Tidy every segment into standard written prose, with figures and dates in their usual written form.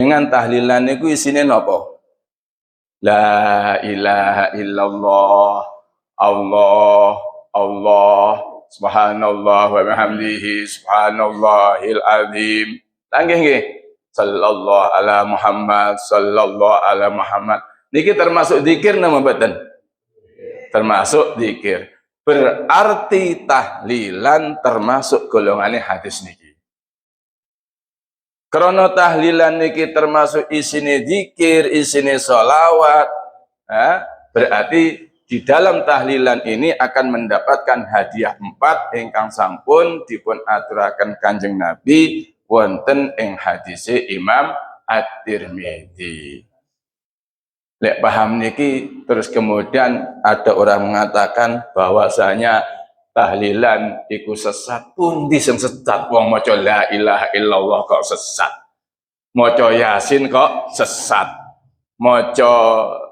Panjenengan tahlilan niku isine napa? La ilaha illallah, Allah, Allah, subhanallah wa bihamdihi, subhanallahil azim. Tanggih nggih. Sallallahu ala Muhammad, sallallahu ala Muhammad. Niki termasuk zikir nama mboten? Termasuk zikir. Berarti tahlilan termasuk golongannya hadis niki. Karena tahlilan niki termasuk isine zikir, isine sholawat, berarti di dalam tahlilan ini akan mendapatkan hadiah 4 ingkang sampun dipun aturaken Kanjeng Nabi wonten ing hadise Imam At-Tirmidzi. Lek paham niki terus kemudian ada orang mengatakan bahwasanya tahlilan iku sesat. Pundi sing sesat? Wong maca la ilaha illallah kok sesat, maca yasin kok sesat, maca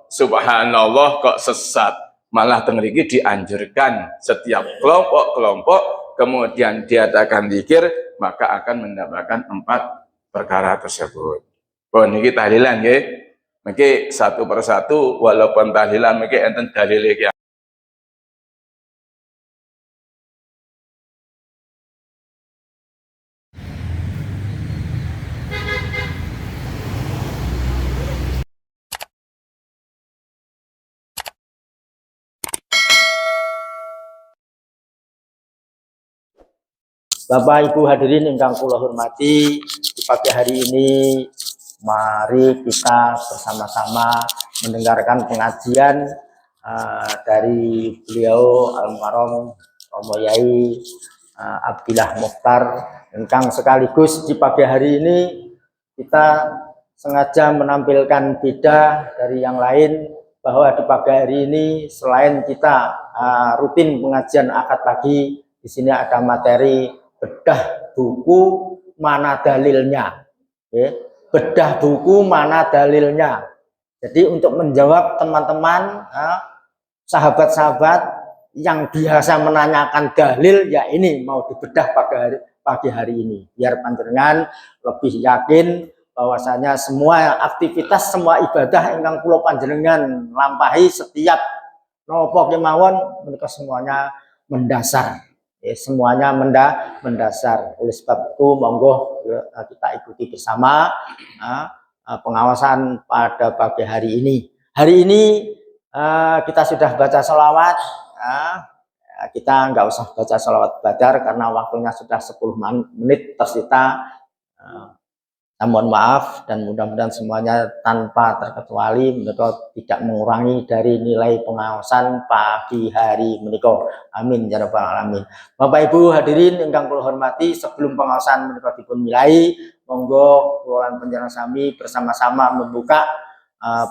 subhanallah kok sesat. Malah teng mriki dianjurkan setiap kelompok-kelompok kemudian diadakan zikir maka akan mendapatkan 4 perkara tersebut. Oh niki tahlilan nggih. Mungkin satu persatu walaupun tahlilan mungkin enten dalil iki. Bapak Ibu hadirin ingkang kula hormati, di pagi hari ini mari kita bersama-sama mendengarkan pengajian dari beliau Al-Mukarram Romo Yai Abdillah Mukhtar, ingkang sekaligus di pagi hari ini kita sengaja menampilkan beda dari yang lain, bahwa di pagi hari ini selain kita rutin pengajian akad pagi, di sini ada materi bedah buku mana dalilnya, bedah buku mana dalilnya. Jadi untuk menjawab teman-teman, sahabat-sahabat yang biasa menanyakan dalil, ya ini mau dibedah pagi hari ini, biar panjenengan lebih yakin bahwasanya semua aktivitas, semua ibadah ingkang kula panjenengan lampahi setiap nopo kemawon mereka semuanya mendasar. Semuanya mendasar. Oleh sebab itu monggo kita ikuti bersama pengawasan pada pagi hari ini. Hari ini kita sudah baca sholawat. Kita nggak usah baca sholawat badar karena waktunya sudah 10 menit tersita. Mohon maaf dan mudah-mudahan semuanya tanpa terkecuali mereka tidak mengurangi dari nilai pengawasan pagi hari menika. Amin ya rabbal alamin. Bapak Ibu hadirin ingkang kula hormati, sebelum pengawasan menika dipun milai, monggo kula panjenengan sami bersama-sama membuka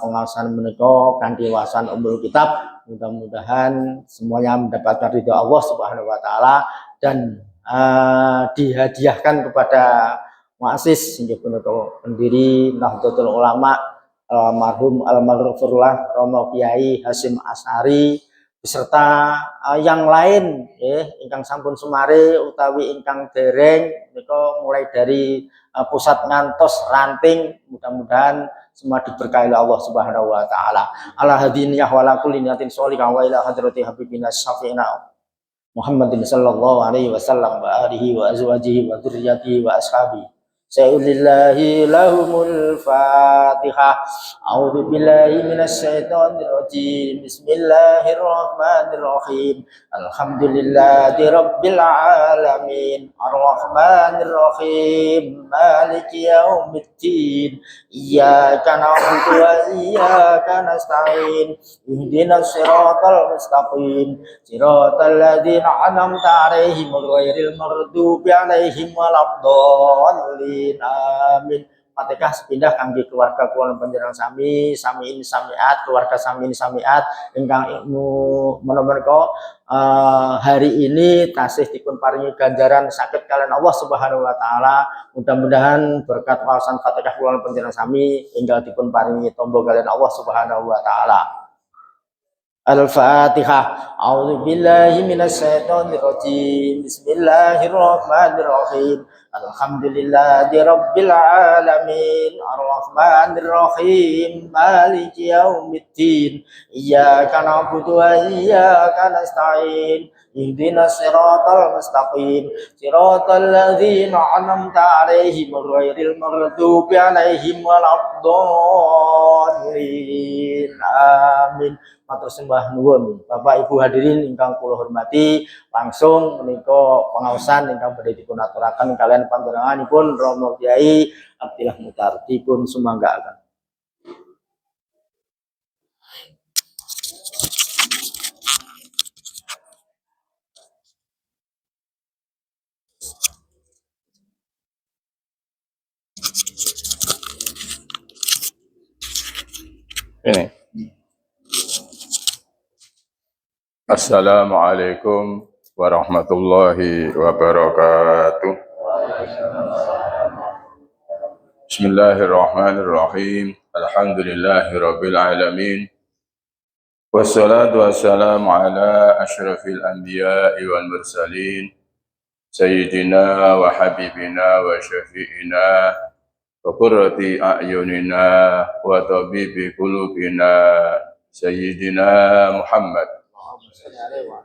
pengawasan menika kanthi wawasan Ummul Kitab. Mudah-mudahan semuanya mendapatkan ridha Allah Subhanahu wa taala dan dihadiahkan kepada muassis inggih punika pendiri Nahdlatul Ulama almarhum almarhumullah Romo Kiai Hasyim Asy'ari beserta yang lain ingkang sampun sumare utawi ingkang dereng menika mulai dari pusat ngantos ranting, mudah-mudahan semua diberkahi Allah Subhanahu wa taala. Ala hadiniyah wa la kulli niyatin sholihah wa ila hadrati habibina syafi'ina Muhammadin sallallahu alaihi wasallam wa alihi wa azwajihi wa dzurriyyatihi wa ashabihi. Sa'ulillahi lahumul fatihah. A'udzu billahi minasy syaithanir rajim. Bismillahirrahmanirrahim. Alhamdulillahi rabbil alamin. Arrahmanir rahim. Maliki yaumiddin. Iyyaka na'budu wa iyyaka nasta'in. Ihdinas siratal mustaqim. Siratal ladzina an'amta 'alaihim ghairil maghdubi 'alaihim waladdallin. Amin. Fatihah sepindah kangge keluarga kula panjenengan sami ini samiat, keluarga sami ini samiat ingkang menika hari ini tasih dipun paringi ganjaran sakit kalian Allah Subhanahu wa taala. Mudah-mudahan berkat wawasan Fatihah kula panjenengan sami ingkang dipun paringi tombo kalian Allah Subhanahu wa taala. Al-Fatihah. A'udzu billahi minasyaitonir rajim. Bismillahirrahmanirrahim. Alhamdulillahi rabbil alamin. Arrahmanir rahim. Maliki yaumiddin. Iyyaka na'budu wa iyyaka nasta'in. Ihdinas siratal mustaqim. Siratal ladzina an'amta 'alaihim ghairil maghdubi 'alaihim waladdallin. Amin. Matur sembah nuwun Bapak Ibu hadirin ingkang kula hormati, langsung menika pengaosan ingkang badhe dipun aturaken kalian panjenenganipun Romo Kyai Abdillah Muchtar dipun sumanggaaken. Ini. Assalamualaikum warahmatullahi wabarakatuh. Bismillahirrahmanirrahim. Alhamdulillahirabbil alamin. Wassalatu wassalamu ala asyrafil anbiya'i wal mursalin. Sayyidina wa habibina wa syafi'ina wa qurrati a'yunina wa tabibi qulubina Sayyidina Muhammad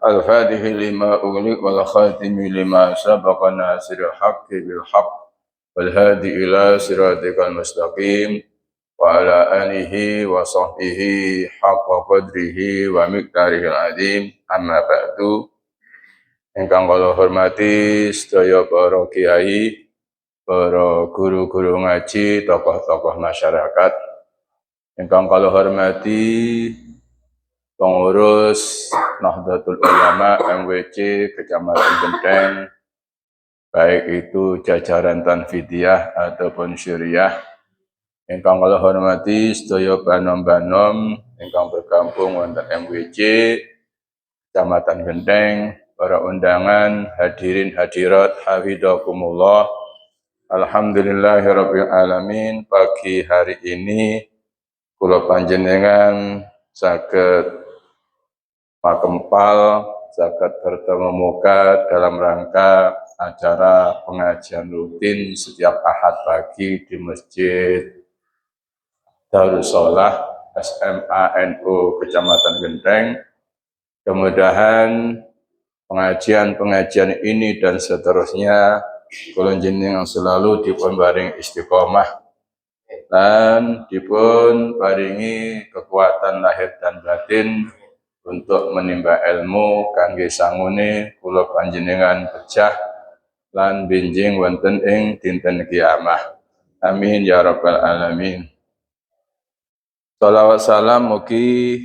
Al-Fatihi lima ughliq wal khatimi lima sabaqa nasiril haqqi bil haqq wal hadi ila siratikal mustaqim wa ala alihi wa sahbihi haqqa qadrihi wa miqdarihil azim. Amma ba'du. Ingkang kula hormati sedaya para kiai, para guru-guru ngaji, tokoh-tokoh masyarakat. Ingkang kula hormati pengurus Nahdlatul Ulama MWC Kecamatan Genteng, baik itu jajaran Tanfidiyah ataupun Syuriah. Ingkang kula hormati sedaya banom-banom ingkang bergabung wonten MWC Kecamatan Genteng, para undangan, hadirin hadirat, hafizakumullah. Alhamdulillahirabbil alamin. Pagi hari ini kula panjenengan saged makempal, saged bertemu muka dalam rangka acara pengajian rutin setiap Ahad pagi di Masjid Darussalah SMA NU Kecamatan Genteng. Kemudahan pengajian-pengajian ini dan seterusnya kula jenengan selalu dipun paring istiqomah dan dipun paringi kekuatan lahir dan batin untuk menimba ilmu kangge sangune kula panjenengan pecah lan benjing wonten ing dinten kiamah. Amin ya rabbal alamin. Shalawat salam mugi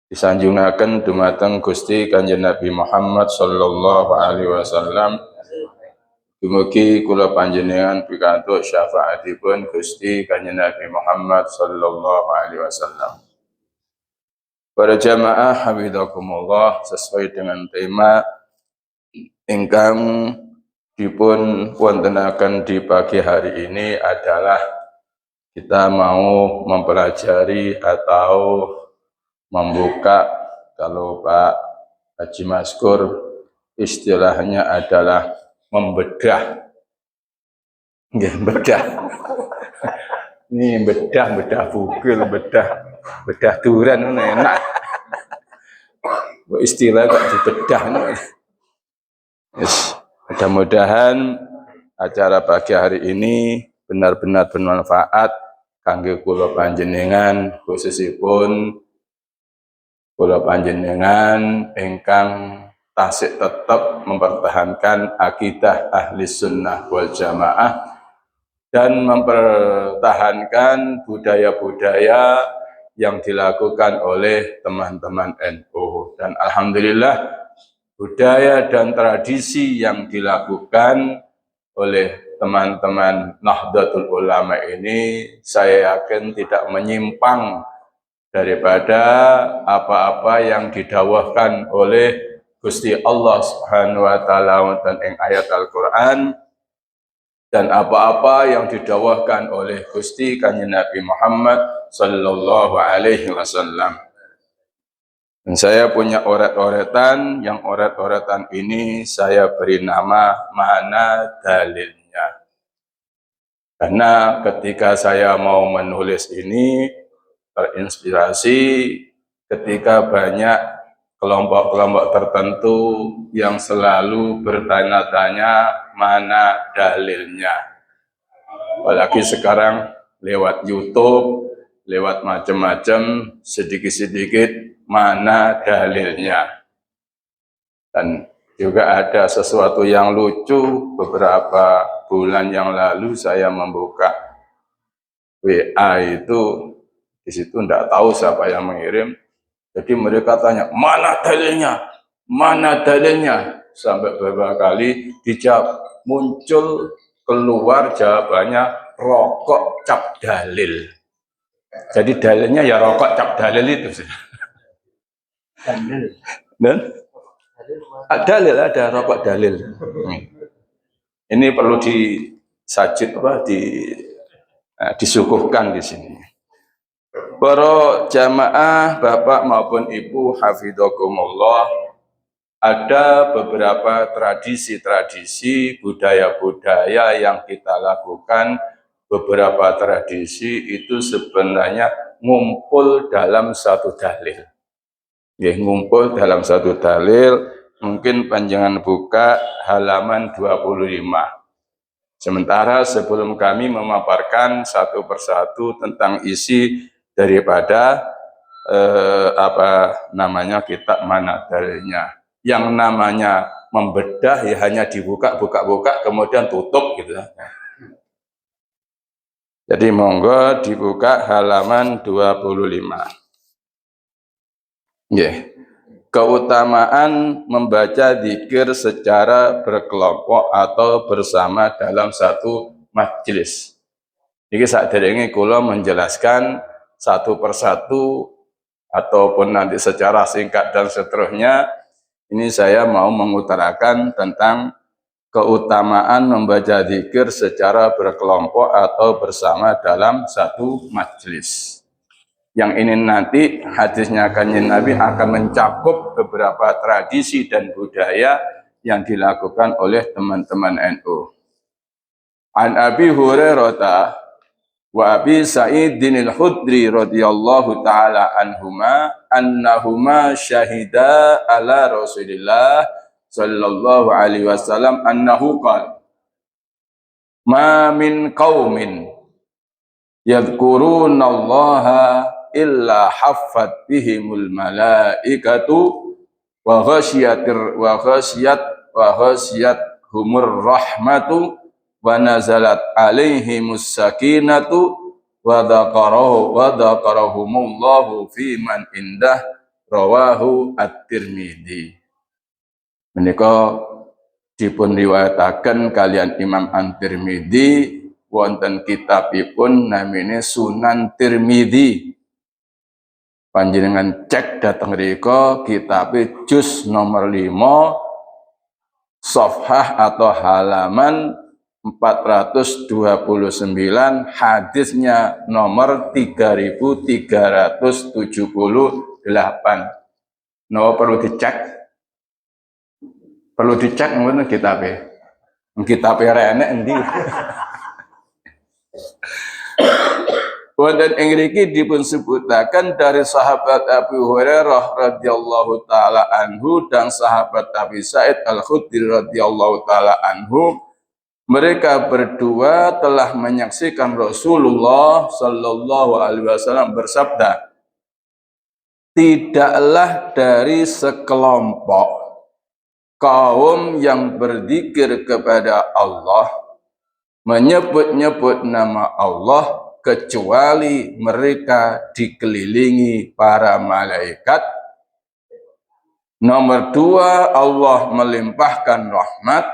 disanjungaken dumateng Gusti Kanjeng Nabi Muhammad sallallahu alaihi wasallam. Mugi kula panjenengan pikantuk syafaatipun Gusti Kanjeng Nabi Muhammad sallallahu alaihi wasallam. Para jamaah hafizakumullah, sesuai dengan tema ingkang dipun wontenaken di pagi hari ini adalah kita mau mempelajari atau membuka, kalau Pak Haji Maskur istilahnya adalah membedah. Nggih, bedah. Ini bedah bugil, bedah duran enak. Istilah kok dibedah. Yes. Mudah-mudahan acara pagi hari ini benar-benar bermanfaat kangge kula panjenengan, khususipun kula panjenengan ingkang tasik tetap mempertahankan akidah ahli sunnah wal jamaah dan mempertahankan budaya-budaya yang dilakukan oleh teman-teman NU. Dan alhamdulillah budaya dan tradisi yang dilakukan oleh teman-teman Nahdlatul Ulama ini saya yakin tidak menyimpang daripada apa-apa yang didawahkan oleh Gusti Allah Subhanahu wa taala wonten ing ayat Al-Qur'an dan apa-apa yang didawahkan oleh Gusti Kanjeng Nabi Muhammad sallallahu alaihi wasallam. Dan saya punya oret-oretan, yang oret-oretan ini saya beri nama Mana Dalilnya. Karena ketika saya mau menulis ini, terinspirasi ketika banyak kelompok-kelompok tertentu yang selalu bertanya-tanya mana dalilnya. Apalagi sekarang lewat YouTube, lewat macam-macam, sedikit-sedikit mana dalilnya. Dan juga ada sesuatu yang lucu, beberapa bulan yang lalu saya membuka WA itu, di situ tidak tahu siapa yang mengirim. Jadi mereka tanya, mana dalilnya? Mana dalilnya? Sampai beberapa kali dijawab, muncul keluar jawabannya rokok cap dalil. Jadi dalilnya ya rokok cap dalil itu. Dan dalil ada rokok dalil. Ini perlu disajid disuguhkan di sini. Para jamaah, bapak maupun ibu, hafidhakumullah, ada beberapa tradisi-tradisi, budaya-budaya yang kita lakukan. Beberapa tradisi itu sebenarnya ngumpul dalam satu dalil. Ya, ngumpul dalam satu dalil, mungkin panjangan buka halaman 25. Sementara sebelum kami memaparkan satu persatu tentang isi daripada kitab Mana Dalilnya. Yang namanya membedah ya hanya dibuka kemudian tutup gitu. Jadi monggo dibuka halaman 25. Yeah. Keutamaan membaca zikir secara berkelompok atau bersama dalam satu majelis. Jadi saderenge kula menjelaskan satu persatu ataupun nanti secara singkat dan seterusnya, ini saya mau mengutarakan tentang keutamaan membaca zikir secara berkelompok atau bersama dalam satu majelis. Yang ini nanti hadisnya Kanjeng Nabi akan mencakup beberapa tradisi dan budaya yang dilakukan oleh teman-teman NU. An Abi Hurairah wa Abi Sa'idin al-Khudri radhiyallahu taala anhuma annahuma syahida ala Rasulillah sallallahu alaihi wasallam annahu qala ma min qaumin yadhkurunallaha illa haffat bihimul malaikatu wa ghashiyat humur rahmatu wa nazalat alaihimus sakinatu wa dhakarahumullahu fi man indah rawahu at-Tirmidzi. Menika dipun riwayataken kalian Imam At-Tirmidzi wonten kitabipun namine Sunan Tirmidzi. Panjenengan cek dateng mriko kitabe juz nomor 5 safhah atau halaman 429, hadisnya nomor 3378. Napa perlu dicek? Perlu dicek ngono kitabe. Kitabe renek endi? Wonten ing mriki dipun sebutaken dari sahabat Abu Hurairah radhiyallahu taala anhu dan sahabat Abi Sa'id Al-Khudri radhiyallahu taala anhu, mereka berdua telah menyaksikan Rasulullah sallallahu alaihi wasallam bersabda, tidaklah dari sekelompok kaum yang berzikir kepada Allah, menyebut-nyebut nama Allah, kecuali mereka dikelilingi para malaikat. Nomor 2, Allah melimpahkan rahmat.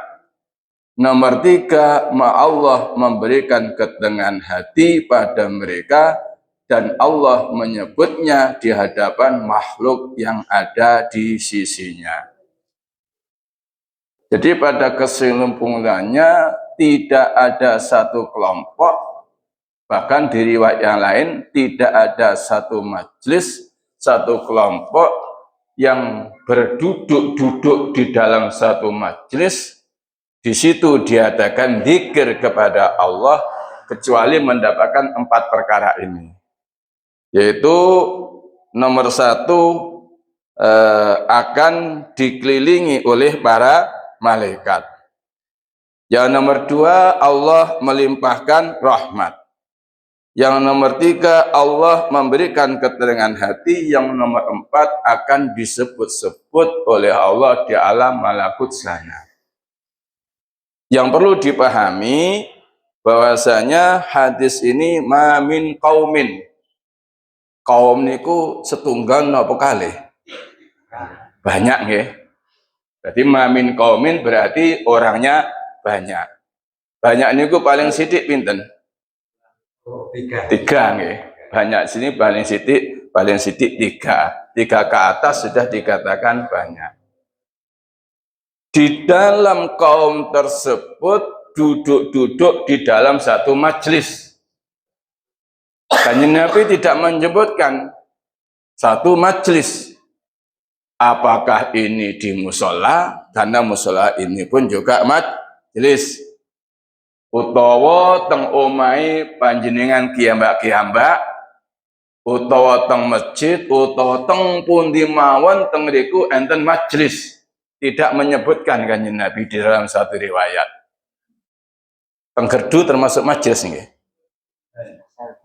Nomor 3, Allah memberikan ketenangan hati pada mereka, dan Allah menyebutnya di hadapan makhluk yang ada di sisinya. Jadi pada kesimpulannya tidak ada satu kelompok, bahkan di riwayat yang lain tidak ada satu majelis, satu kelompok yang berduduk-duduk di dalam satu majelis, di situ diadakan zikir kepada Allah, kecuali mendapatkan 4 perkara ini. Yaitu nomor 1, akan dikelilingi oleh para malaikat. Yang nomor 2, Allah melimpahkan rahmat. Yang nomor 3, Allah memberikan ketenangan hati. Yang nomor 4, akan disebut-sebut oleh Allah di alam malakut sana. Yang perlu dipahami bahwasanya hadis ini ma min qaumin. Kaum niku setunggal napa kalih? Banyak nggih. Jadi ma min qaumin berarti orangnya banyak. Banyak niku paling sithik pinten? 3 nggih. Banyak sini paling sithik 3. 3 ke atas sudah dikatakan banyak. Di dalam kaum tersebut duduk-duduk di dalam satu majelis. Kanjeng Nabi tidak menyebutkan satu majelis. Apakah ini di musola? Karena musola ini pun juga majelis. Utawa teng omahe panjenengan kiambak-kiambak, utawa teng masjid, utawa teng pundi mawon teng mriku enten majelis. Tidak menyebutkan Kanjeng Nabi di dalam satu riwayat. Teng gerdu termasuk majelis nggih.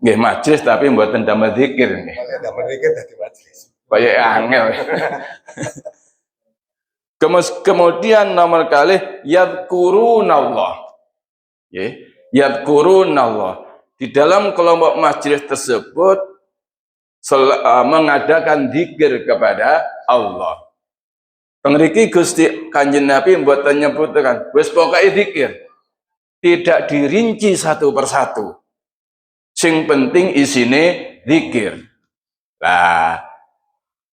Nggih majelis tapi mboten damel zikir nggih. Damel zikir dadi majelis. Kaya angel. Kemudian nomor kalih yadhkurunallah. Nggih, yadhkurunallah. Di dalam kelompok majelis tersebut mengadakan zikir kepada Allah. Pengriki Gusti Kanjeng Nabi mboten nyebutkan wis pokoke zikir. Tidak dirinci satu persatu. Sing penting isine zikir. Lah,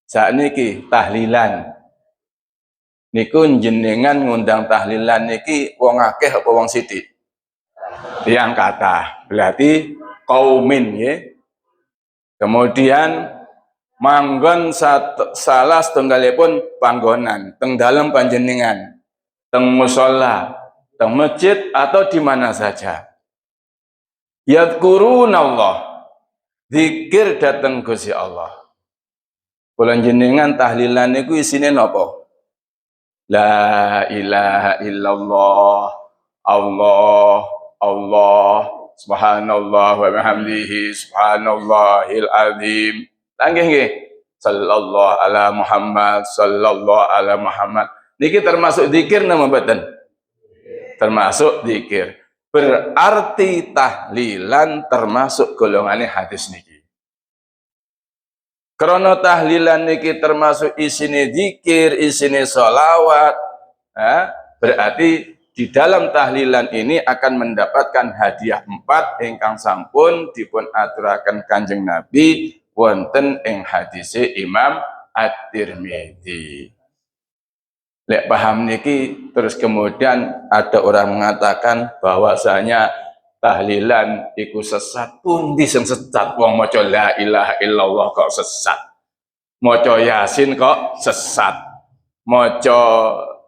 sakniki tahlilan. Niku jenengan ngundang tahlilan niki wong akeh apa wong sithik? Yang kata. Berarti kaumin ya. Kemudian manggon salah setunggalipun panggonan teng dalem panjenengan, teng musala, teng masjid atau di mana saja. Yadhkurunallah. Zikir dateng Gusti Allah. Kula jenengan tahlilan niku isine napa? La ilaha illallah. Allah subhanallah wa bihamdihi subhanallahil azim. Langgih nggih. Sallallahu ala Muhammad sallallahu ala Muhammad. Niki termasuk zikir napa mboten? Termasuk zikir. Berarti tahlilan termasuk golongane hadis niki. Krana tahlilan niki termasuk isine zikir, isine sholawat, berarti di dalam tahlilan ini akan mendapatkan hadiah 4 ingkang sampun dipun aturaken Kanjeng Nabi wonten ing hadise Imam At-Tirmidzi. Lek paham niki terus kemudian ada orang mengatakan bahwasanya tahlilan iku sesat. Pundi sing sesat? Wong maca la ilaha illallah kok sesat. Maca Yasin kok sesat. Maca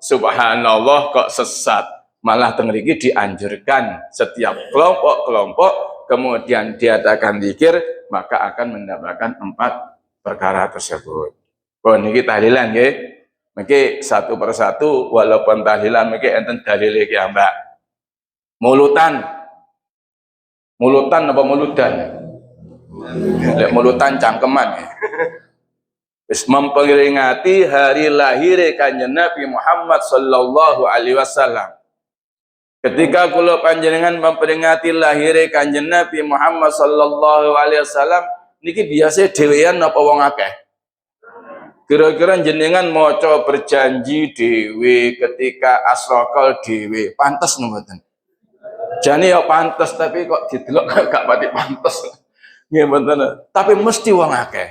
subhanallah kok sesat. Malah teng mriki dianjurkan setiap kelompok-kelompok kemudian diadakan zikir maka akan mendapatkan 4 perkara tersebut. Oh niki tahlilan nggih. Mungkin satu persatu walaupun tahlilan mungkin enten dalile ki Mbak. Mulutan apa muludan? Lek mulutan cangkeman. Wis memperingati hari lahir Kanjeng Nabi Muhammad sallallahu alaihi wasallam. Ketika kula panjenengan memperingati lahir Kanjeng Nabi Muhammad sallallahu alaihi wasallam niki biasa dhewean napa wong akeh? Kira-kira jenengan maca berjanji dhewe ketika asrokal dhewe, pantes mboten? Jane ya pantes tapi kok didelok gak pati pantes. Nggih mboten. Tapi mesti wong akeh.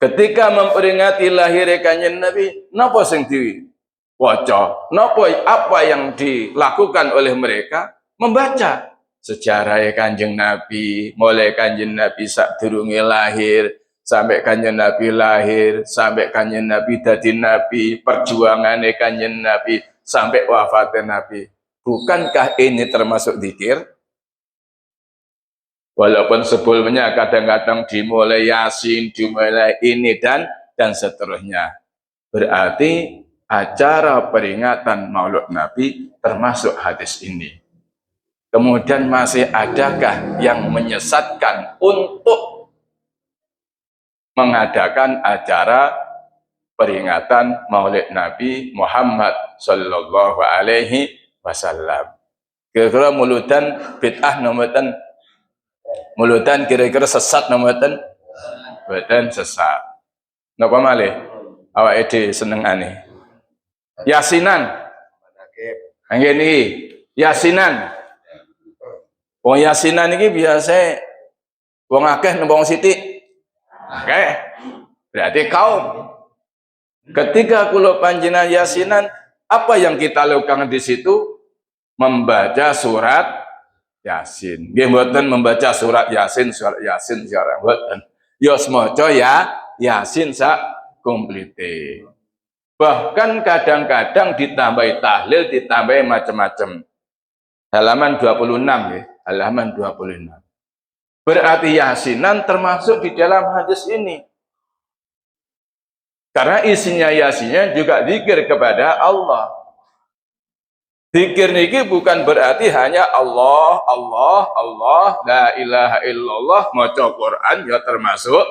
Ketika memperingati lahir Kanjeng Nabi, napa sing diwaca? Napa apa yang dilakukan oleh mereka? Membaca sejarah Kanjeng Nabi, mulai Kanjeng Nabi sadurunge lahir sampai kanjeng Nabi lahir, sampai kanjeng Nabi dadi nabi, perjuangannya kanjeng Nabi sampai wafatnya Nabi. Bukankah ini termasuk zikir? Walaupun sebelumnya kadang-kadang dimulai Yasin, dimulai ini dan seterusnya. Berarti acara peringatan Maulid Nabi termasuk hadis ini. Kemudian masih adakah yang menyesatkan untuk mengadakan acara peringatan Maulid Nabi Muhammad sallallahu alaihi wasallam? Kira-kira muludan bid'ah nomatan, muludan kira-kira sesat nomatan, badan sesat. Napa malih? Awake dhewe senengane. Yasinan. Nggih niki, yasinan. Wong yasinan iki biasa wong akeh nembang sithik. Oke. Berarti kaum. Ketika kula panjenengan yasinan, apa yang kita lakukan di situ? Membaca surat Yasin. Nggih mboten membaca surat Yasin secara mboten. Ya semaca ya Yasin sak komplite. Bahkan kadang-kadang ditambahi tahlil, ditambahi macam-macam. Halaman 26 ya, halaman 26. Berarti yasinan termasuk di dalam hadis ini. Karena isinya yasinnya juga zikir kepada Allah. Zikir niki bukan berarti hanya Allah, Allah, Allah, la ilaha illallah, maca Quran ya termasuk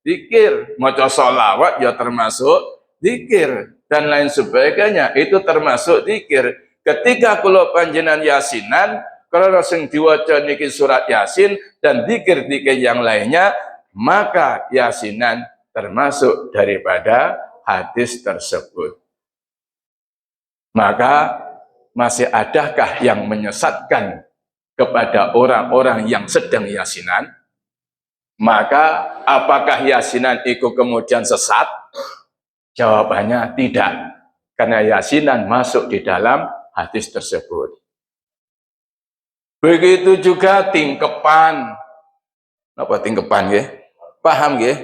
zikir, maca sholawat ya termasuk zikir, dan lain sebagainya itu termasuk zikir. Ketika kula panjenengan yasinan, kalau sing diwaca niki surat Yasin dan zikir-zikir yang lainnya, maka yasinan termasuk daripada hadis tersebut. Maka masih adakah yang menyesatkan kepada orang-orang yang sedang yasinan? Maka apakah yasinan itu kemudian sesat? Jawabannya tidak, karena yasinan masuk di dalam hadis tersebut. Begitu juga tingkepan. Apa tingkepan nggih? Paham nggih?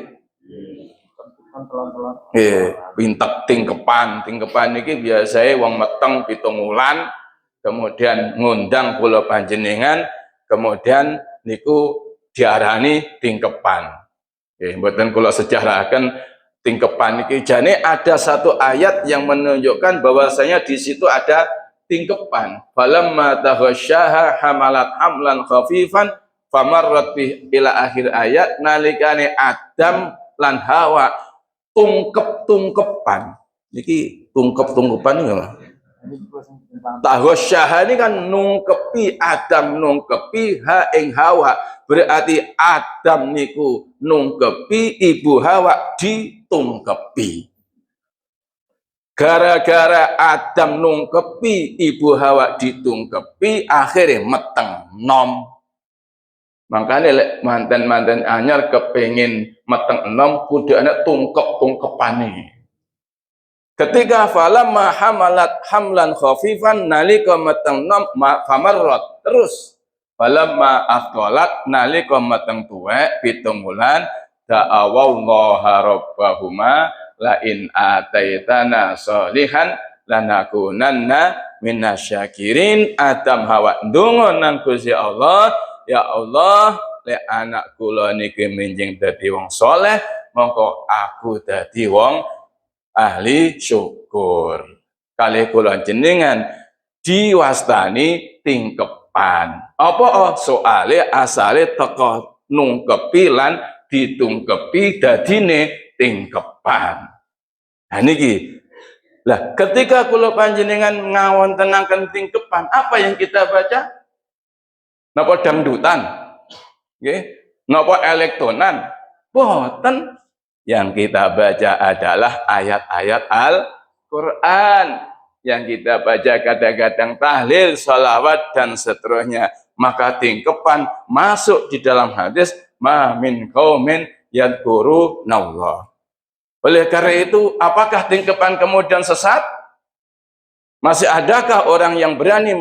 Pintek tingkepan. Tingkepan iki biasanya wong meteng 7 wulan, kemudian ngundang kula panjenengan, kemudian niku diarani tingkepan. Nggih, mboten kula sejarahaken tingkepan iki. Jane ada satu ayat yang menunjukkan bahwasanya di situ ada tingkepan. Falamma taghasyaha hamalat hamlan khafifan famarrat bi ila akhir ayat, nalikane Adam lan Hawa tungkep-tungkepan. Niki tungkep-tungkepan iki lho. Taghasyaha ini kan nungkepi, Adam nungkepi ha ing Hawa. Berarti Adam niku nungkepi, ibu Hawa ditungkepi. Gara-gara Adam nungkepi, ibu Hawa ditungkepi, akhirnya meteng nom. Makanya manten-manten anyar kepengin meteng nom, kudu ana tungkep-tungkepane. Ketika falamma hamalat hamlan khafifan, nalika meteng nom famarrat, terus falamma afdalat, nalika meteng tuwek 7 wulan, da'awallaha rabbahuma la in ataitana sholihan lanakunanna minasyakirin. Adam Hawa ndonga nang Gusti Allah, ya Allah, lek anak kula niki menjing dadi wong soleh, mongko aku dadi wong ahli syukur. Kalih kula jenengan diwastani tingkepan. Apa soale asale teko nungkepi lan ditungkepi dadine tingkepan. Nah niki. Lah ketika kula panjenengan ngawontenaken tingkepan, apa yang kita baca? Napa dangdutan? Nggih. Napa elektronan? Boten. Yang kita baca adalah ayat-ayat Al-Quran. Yang kita baca kadang-kadang tahlil, sholawat, dan seterusnya. Maka tingkepan masuk di dalam hadis, ma min qaumin yadhkurunallah. Oleh karena itu, apakah tingkepan kemudian sesat? Masih adakah orang yang berani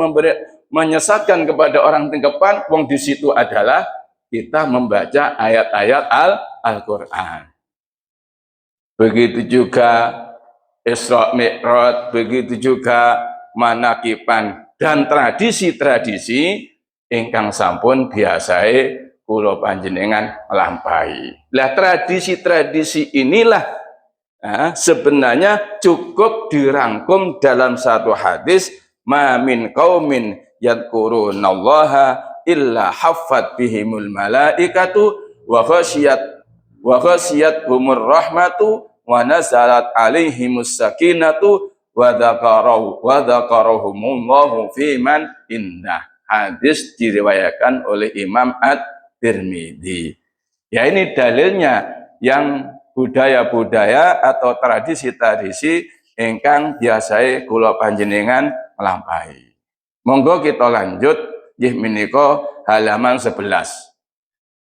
menyesatkan kepada orang tingkepan? Wong di situ adalah kita membaca ayat-ayat Al-Quran. begitu juga Isra Mi'raj, begitu juga manakiban dan tradisi-tradisi ingkang sampun biasae kula panjenengan lampahi. Lah tradisi-tradisi inilah sebenarnya cukup dirangkum dalam satu hadis, ma min qaumin yadhkurunallaha illa haffat bihimul malaikatu wa humur rahmatu wa nazalat alaihimus sakinatu wa dzakarohumullahu fiman indah. Hadis diriwayatkan oleh Imam At-Tirmidzi. Ya, ini dalilnya yang budaya-budaya atau tradisi-tradisi ingkang biasae kula panjenengan nglampahi. Monggo kita lanjut nggih menika halaman 11.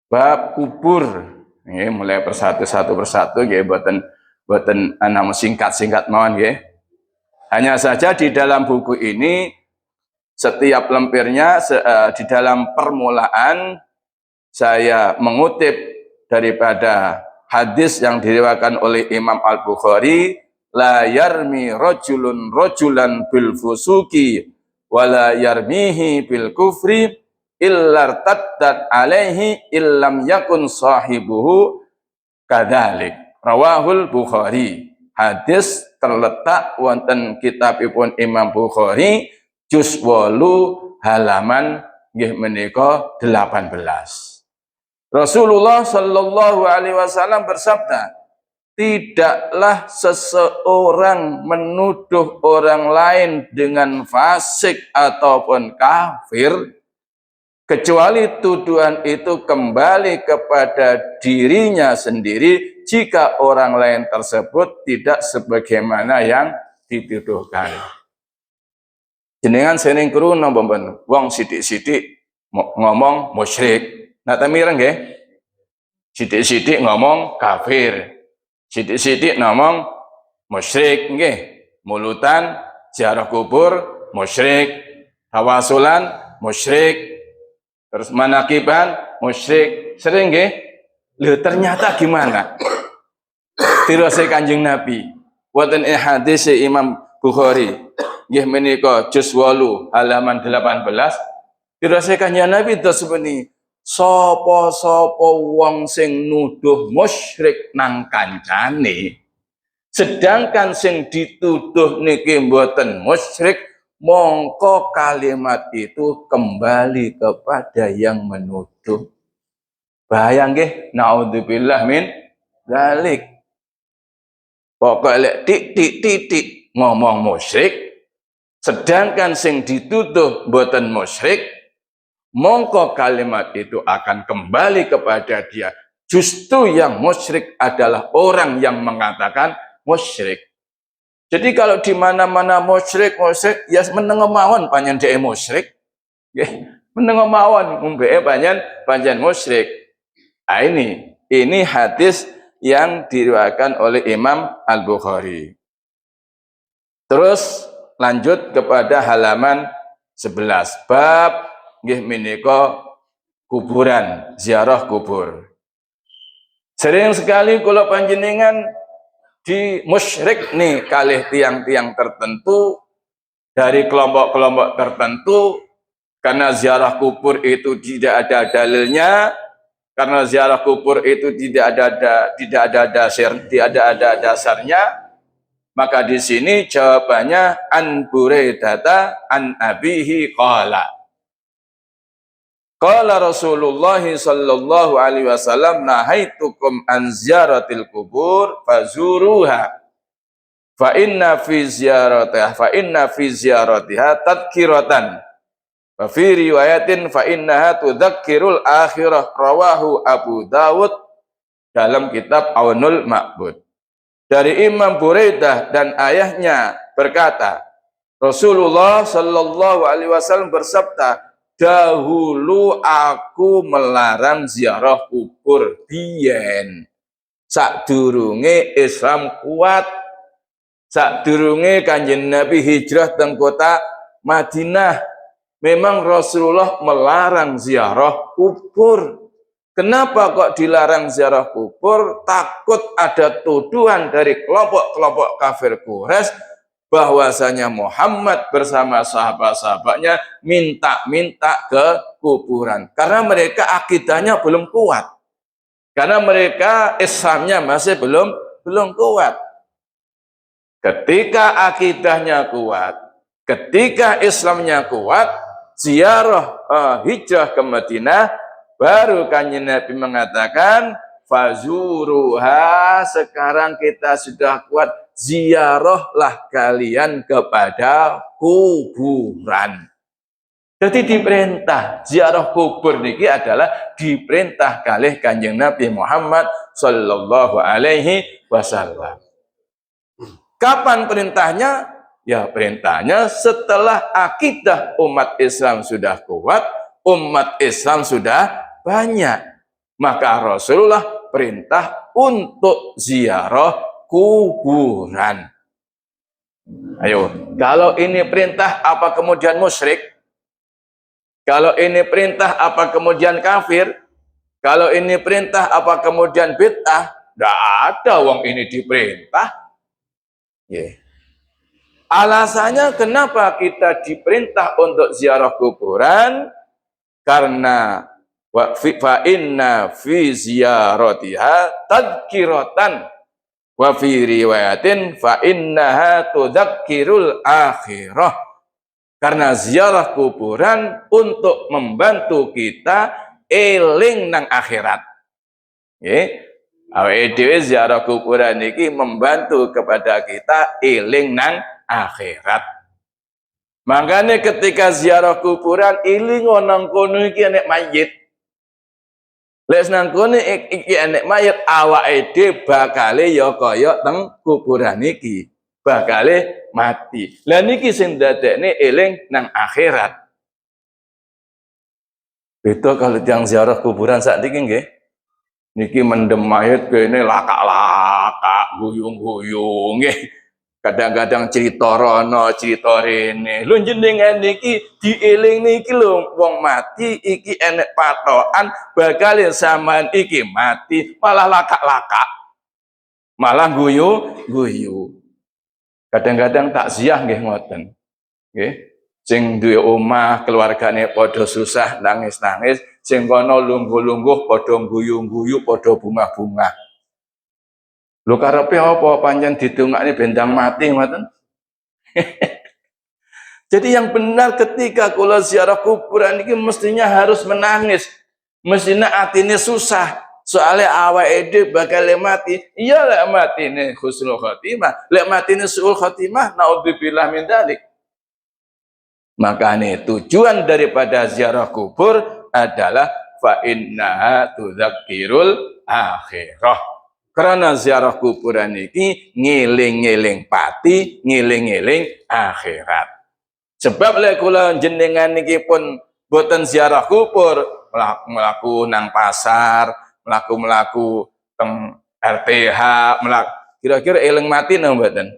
Bab kubur. Nggih, mulai persatu nggih, boten namun singkat-singkat mawon nggih. Hanya saja di dalam buku ini setiap lempirnya di dalam permulaan saya mengutip daripada hadis yang diriwayatkan oleh Imam Al-Bukhari, la yarmi rojulan bil fusuki wala yarmihi bil kufri illar taddat alaihi illam yakun sahibuhu kadzalik. Rawahul Bukhari. Hadis terletak wonten kitabipun Imam Bukhari juz 8 halaman nggih menika 18. Rasulullah Shallallahu Alaihi Wasallam bersabda, tidaklah seseorang menuduh orang lain dengan fasik ataupun kafir kecuali tuduhan itu kembali kepada dirinya sendiri jika orang lain tersebut tidak sebagaimana yang dituduhkan. Jenengan sering krungu napa mboten wong sithik-sithik ngomong musyrik, nata mireng nggih. Sithik-sithik ngomong kafir, sithik-sithik ngomong musyrik nggih. Mulutan, ziarah kubur musyrik, tawasulan musyrik, terus manakiban musyrik, sering nggih. Lho ternyata gimana? Tirose Kanjeng Nabi wonten hadis Imam Bukhari nggih menika juz 8 halaman 18 dirasa Kanjeng Nabi tersebut sapa-sapa wong sing nuduh musyrik nang kancane sedangkan sing dituduh niki mboten musyrik, mongko kalimat itu kembali kepada yang menuduh. Bahaya nggih, naudzubillah min dzalik. Pokoke titik ngomong musyrik sedangkan sing dituduh mboten musyrik, mongko kalimat itu akan kembali kepada dia. Justru yang musyrik adalah orang yang mengatakan musyrik. Jadi kalau di mana-mana musyrik ya meneng mawon panjen dhek musyrik. Nggih, meneng mawon umpeke panjen musyrik. Nah, ini hadis yang diriwayatkan oleh Imam Al-Bukhari. Terus lanjut kepada halaman 11. Bab nggih menika kuburan, ziarah kubur. Sering sekali kula panjenengan di musyrik nih kalih tiang-tiang tertentu dari kelompok-kelompok tertentu karena ziarah kubur itu tidak ada dalilnya, karena ziarah kubur itu tidak ada dasarnya. Maka di sini jawabannya an Buraidah an abihi qala. Qala Rasulullah sallallahu alaihi wasallam nahaitukum an ziyaratil kubur fazuruha fa inna fi ziyaratiha tadhkiratan wa fi riwayatin fa innaha tudzakkirul akhirah. Rawahu Abu Dawud dalam kitab Aunul Ma'bud. Dari Imam Buraidah dan ayahnya berkata, Rasulullah sallallahu alaihi wasallam bersabda, dahulu aku melarang ziarah kubur biyen. Sakdurunge Islam kuat, sakdurunge Kanjeng Nabi hijrah teng kota Madinah, memang Rasulullah melarang ziarah kubur Kenapa kok dilarang ziarah kubur? Takut ada tuduhan dari kelompok-kelompok kafir Quraisy bahwasanya Muhammad bersama sahabat-sahabatnya minta-minta ke kuburan. Karena mereka akidahnya belum kuat. Karena mereka Islamnya masih belum kuat. Ketika akidahnya kuat, ketika Islamnya kuat, ziarah hijrah ke Madinah, baru Kanjeng Nabi mengatakan, fazuruha, sekarang kita sudah kuat, ziarahlah kalian kepada kuburan. Jadi diperintah ziarah kubur niki adalah diperintah kalih Kanjeng Nabi Muhammad sallallahu alaihi wasallam. Kapan perintahnya? Ya perintahnya setelah akidah umat Islam sudah kuat, umat Islam sudah banyak. Maka Rasulullah perintah untuk ziarah kuburan. Ayo, kalau ini perintah apa kemudian musyrik? Kalau ini perintah apa kemudian kafir? Kalau ini perintah apa kemudian bid'ah? Tidak ada wong ini diperintah. Yeah. Alasannya kenapa kita diperintah untuk ziarah kuburan? Karena fa inna fi ziyaratiha tadhkiratan wa fi riwayatin fa innaha tudzakkirul akhirah. Karena ziarah kuburan untuk membantu kita eling nang akhirat. Nggih. Awake dhewe ziarah kuburan iki membantu kepada kita eling nang akhirat. Makanya ketika ziarah kuburan eling nang kono iki enek mayit. Lek nang kono iki enek mayit, awake dhewe bakale ya kaya teng kuburan iki. Bakale mati. Lah niki sing dadekne eling nang akhirat. Beda kalau yang ziarah kuburan saat ini nggih. Niki mendem mayit kene lakak-lakak, guyung-guyung nggih. Kadang-kadang cerita rono, cerita rene. Lho jenengan niki dieling niki lho wong mati iki enek patokan bakal sampean iki mati malah lakak-lakak. Malah guyu-guyu. Kadang-kadang takziah nggih ngoten. Nggih. Sing duwe omah keluargane padha susah nangis-nangis, sing kono lungguh-lungguh padha guyu-guyu, padha bunga-bunga. Lho karepe apa pancen didongakne bendang mati ngoten? Jadi yang benar ketika kula ziarah kuburan iki mestinya harus menangis. Mestinya atine susah. Soalnya awake dhewe bakal mati. Iya lek matine husnul khotimah, lek matine suul khotimah naudzubillah min dzalik. Makanya tujuan daripada ziarah kubur adalah fa innaha tudzakkirul akhirah. Karena ziarah kuburan ini ngiling-ngiling pati, ngiling-ngiling akhirat. Sebab lek kula jenengan niki pun boten ziarah kubur, mlaku nang pasar, mlaku-mlaku teng RTH, kira-kira eling mati nang mboten?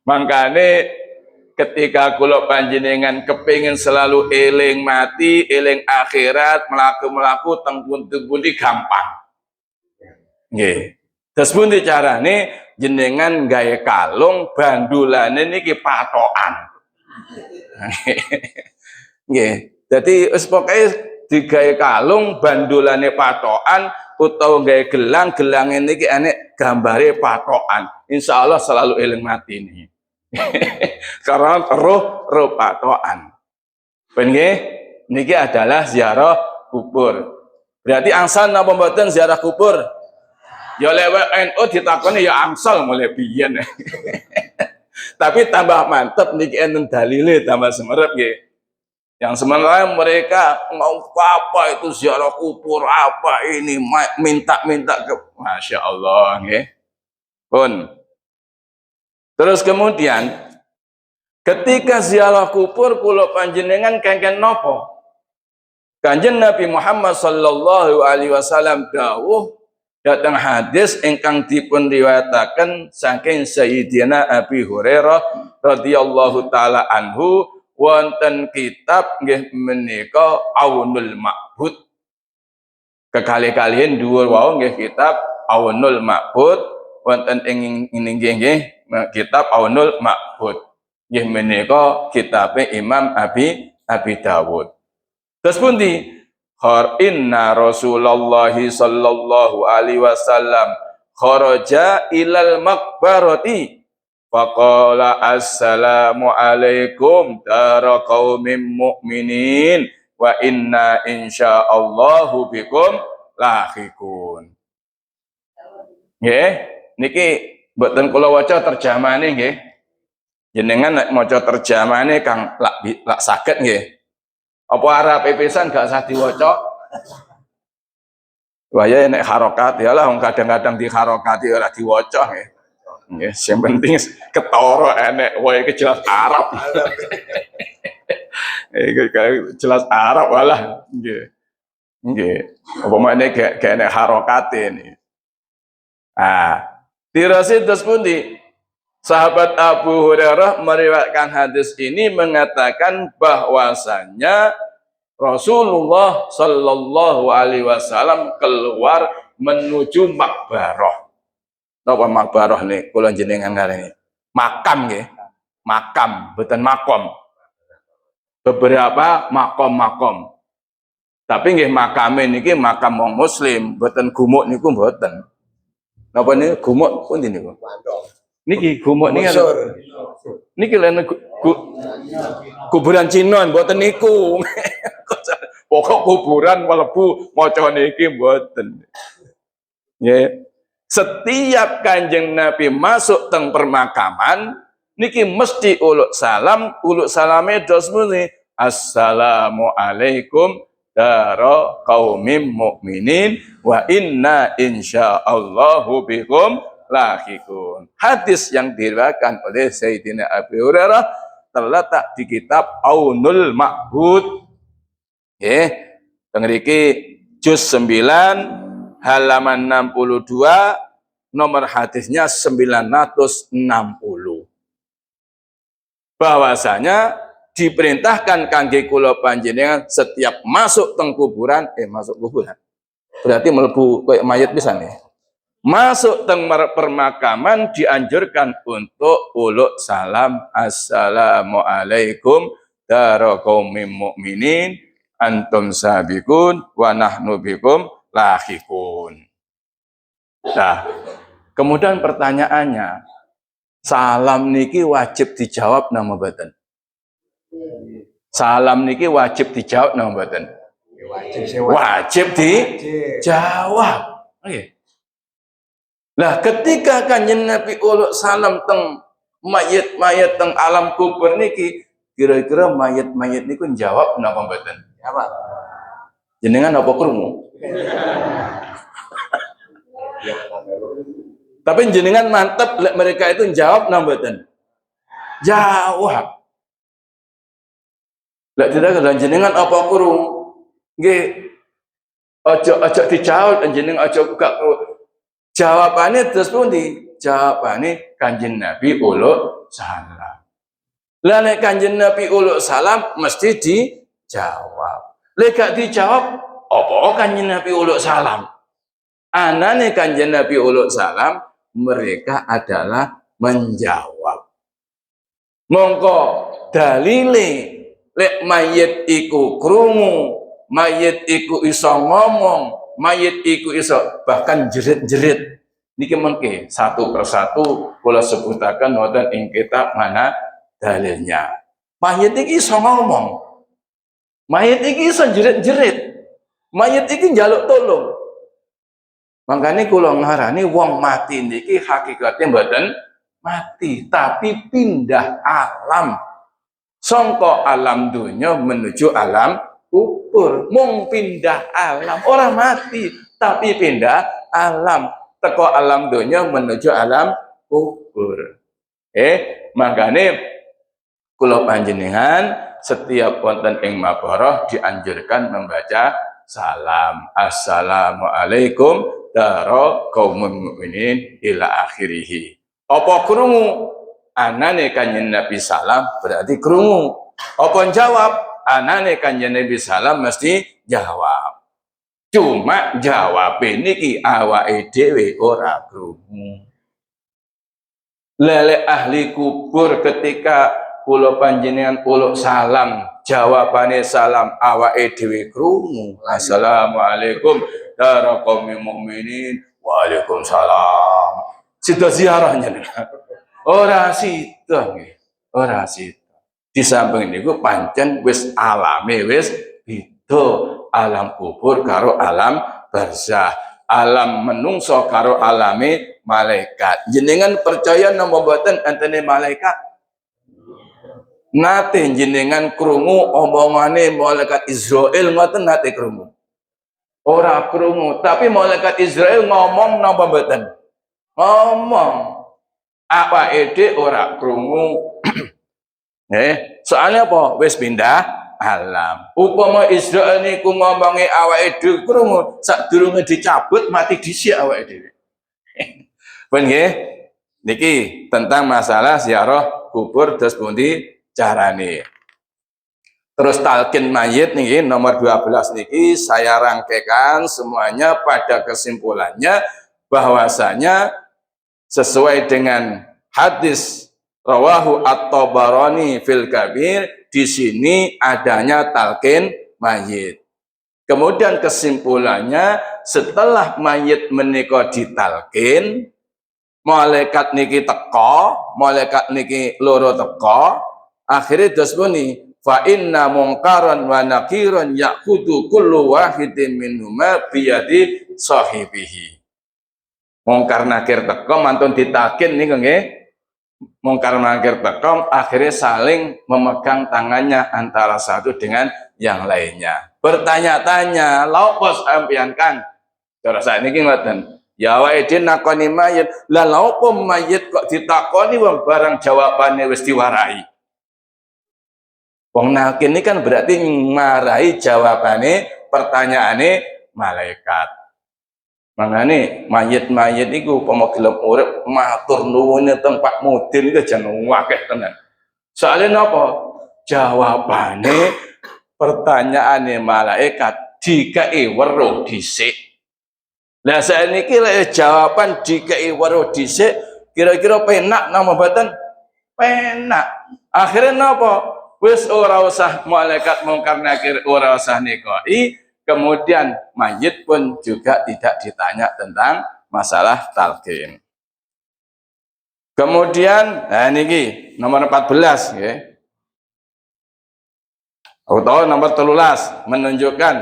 Makanya ketika kula panjenengan kepingin selalu eling mati, eling akhirat, melaku-melaku teng pundi gampang. Nggih. Terus pundi carane jenengan gawe kalung bandulane niki patokan. Nggih. Dadi wis pokoke digawe kalung bandulane patokan utawa gawe gelang niki enek gambare patokan. Insyaallah selalu eling mati ini. Karena roh patokan. Nggih, niki adalah ziarah kubur. Berarti angsal napa mboten ziarah kubur? Ya lewat NU ditakoni ya angsal mulai biyen. Tapi tambah mantep niki enten dalile tambah semerep nggih. Yang sementara mereka mau apa itu ziarah kubur apa ini minta-minta ke Masya Allah nggih. Pun terus kemudian ketika ziarah kubur kula panjenengan kengken nopo? Kanjeng Nabi Muhammad sallallahu alaihi wasallam dawuh datang hadis ingkang dipun riwayataken saking Sayyidina Abi Hurairah radhiyallahu taala anhu wonten kitab nggih menika Aunul Ma'bud. Kekali-kalian dhuwur wau nggih kitab Aunul Ma'bud wonten ing nggih kitab Aunul Ma'bud. Nggih menika kitabe Imam Abi Dawud. Terus pundi? Inna Rasulullah sallallahu alaihi wasallam kharaja ilal maqbarati faqala assalamu alaikum dara qaumin mu'minin wa inna insyaallahu bikum lahiqun. Nggih, niki mboten kula waca terjemahane nggih. Jenengan nek maca terjemahane Kang lak saged nggih. Apa Arab pisan gak usah diwaca? Wah ya nek harokat ya lah kadang-kadang di harokati ora diwaca nggih. Nggih, sing penting ketara enek wae jelas Arab. Jelas Arab walah nggih. Nggih. Apa makne gak enek harokate ini. Tirasi terus pundi? Sahabat Abu Hurairah meriwayatkan hadis ini mengatakan bahwasanya Rasulullah Sallallahu Alaihi Wasallam keluar menuju makbarah. Napa makbarah nih? Kula jenengan ngarani makam nggih. Makam, bukan makom. Beberapa makom-makom. Tapi nggih makame niki makam wong muslim, bukan gumuk niku mboten. Napa niku gumuk pundi niku? Niki gumuk niki niki lene kuburan Cina mboten niku. Pokok kuburan mlebu maca niki mboten. Nggih. Setiap Kanjeng Nabi masuk teng permakaman niki mesti uluk salame dos muni assalamu alaikum dara qaumim mukminin wa inna insyaallahu bikum lahiqun. Hadis yang diriwayatkan oleh Sayyidina Abu Hurairah terletak di kitab Aunul Ma'bud. Nggih, teng mriki juz 9 halaman 62 nomor hadisnya 960. Bahwasanya diperintahkan kangge kula panjenengan setiap masuk teng kuburan masuk kuburan. Berarti mlebu koyo mayit pisan ya. Masuk teng permakaman dianjurkan untuk uluk salam assalamu alaikum dara qaumim mukminin antum sabiqun wa nahnu bikum lahiqun. Nah, kemudian pertanyaannya, salam niki wajib dijawab napa mboten? Salam niki wajib dijawab napa mboten? Wajib dijawab. Nggih. Lah ketika Kanjeng Nabi uluk salam teng mayit-mayit teng alam kubur niki, kira-kira mayit-mayit niku njawab napa mboten? Jawab. Jenengan apa krungu? Tapi jenengan mantep mereka itu jawab napa mboten? Jawab. Lah tidak kan jenengan apa krungu? Nggih. Aja dijawab jenengan aja gak jawabannya terus pundi? Jawabannya Kanjeng Nabi uluk salam. Lah nek Kanjeng Nabi uluk salam mesti dijawab. Lek gak dijawab, apa Kanjeng Nabi uluk salam? Anane Kanjeng Nabi uluk salam, mereka adalah menjawab. Mongko dalile lek mayit iku krungu, mayit iku iso ngomong, mayit iku iso bahkan jerit-jerit. Niki mengke satu persatu kula sebutaken wonten ing kitab mana dalilnya. Mayit iki iso ngomong. Mayit iki iso jerit-jerit. Mayit iki njaluk tolong. Makanya kula ngarani wong mati niki hakikatnya mboten mati, tapi pindah alam. Sangka alam dunya menuju alam kubur. Mung pindah alam, orang mati tapi pindah alam. Teko alam dunya menuju alam kubur. Makanya kula panjenengan setiap wonten ing maqbarah dianjurkan membaca salam. Assalamualaikum dara qaumul mukminin ila akhirih. Apa krungu? Anane Kanjeng Nabi salam berarti krungu. Apa jawab? Anane Kanjeng Nabi salam mesti jawab. Cuma jawab niki awake dhewe ora krungu. Lele ahli kubur ketika kula panjenengan uluk salam, jawabane salam awake dhewe krungu. Assalamualaikum ya qaumil mukminin. Waalaikumsalam. Sida ziarah njenengan. Ora sida nggih. Ora sida. Di samping niku pancen wis alame wis beda alam kubur karo alam barzah. Alam menungso karo alame malaikat. Jenengan percaya napa mboten antene malaikat? Nate jenengan krungu omongane malaikat Israel ngoten nate krungu. Ora krungu, tapi malaikat Israel ngomong napa mboten? Ngomong. Apa ede ora krungu. Soalnya apa? Wis pindah alam. Upama Israel niku ngomongi awake dhewe krungu, sadurunge dicabut mati dhisik awake dhewe. Pun nggih, niki tentang masalah ziarah kubur terus pundi carane. Terus talqin mayit niki nomor 12 niki saya rangkaikan semuanya pada kesimpulannya bahwasanya sesuai dengan hadis rawahu at-Tabarani fil Kabir, di sini adanya talqin mayit. Kemudian kesimpulannya setelah mayit menika ditalqin, malaikat niki teka, malaikat niki loro teka, akhirnya dos puni fa inna mungkaran wa nakiran yaqudu kullu wahidin minhuma biyadi sahibihi. Mungkar nakir teka mantun ditalqin niku nggih. Mungkar nakir teka akhirnya saling memegang tangannya antara satu dengan yang lainnya. Bertanya-tanya, lha opo sampeyan Kang? Cara sakniki ngoten. Ya wae dhewe nakoni mayit, lha opo mayit kok ditakoni wong barang jawabane wis diwarai. Wong nakin ini kan berarti marai jawabane pertanyaane malaikat. Mangane mayit-mayit iku upama gelem urip matur nuwune teng Pak Mudin iku jan akeh tenan. Soale napa? Jawabane pertanyaane malaikat dikai weruh dhisik. Lah saiki lek jawaban dikai weruh dhisik kira-kira penak napa mboten? Penak. Akhirnya napa? Wis ora usah malaikat mungkar nakir ora usah nikoi. Kemudian mayit pun juga tidak ditanya tentang masalah talqin. Kemudian, nah niki nomor 14 ya. Atau nomor 13 menunjukkan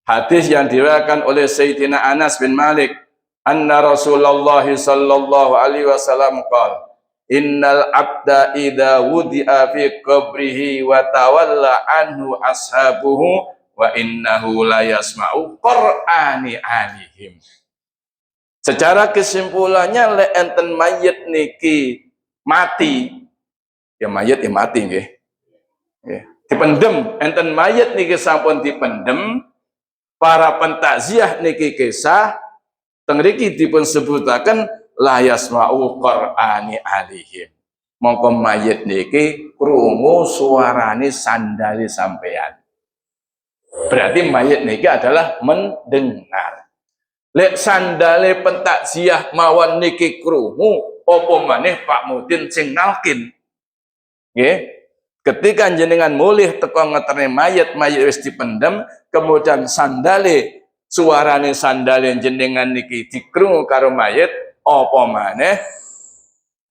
hadis yang diriwayatkan oleh Sayyidina Anas bin Malik, anna Rasulullah sallallahu alaihi wasallam qala, innal abda idza wudi'a fi qabrihi wa tawalla anhu ashabuhu wa innahu la yasma'u qur'ani alihim. Secara kesimpulannya le enten mayit niki mati. Ya mayit ya mati nggih. Ya, dipendem enten mayit niki sampun dipendem, para pentakziah niki kisah teng mriki dipun sebutaken la yasma'u qur'ani alihim. Mongko mayit niki krungu suarane sandale sampeyan. Berarti mayit niki adalah mendengar. Lek sandale pentakziah mawon niki krungu, apa maneh Pak Mudin sing nalkin. Nggih. Ketika jenengan mulih teko ngeterne mayit wis dipendem, kemudian sandale suarane sandale jenengan niki dikrungu karo mayit, apa maneh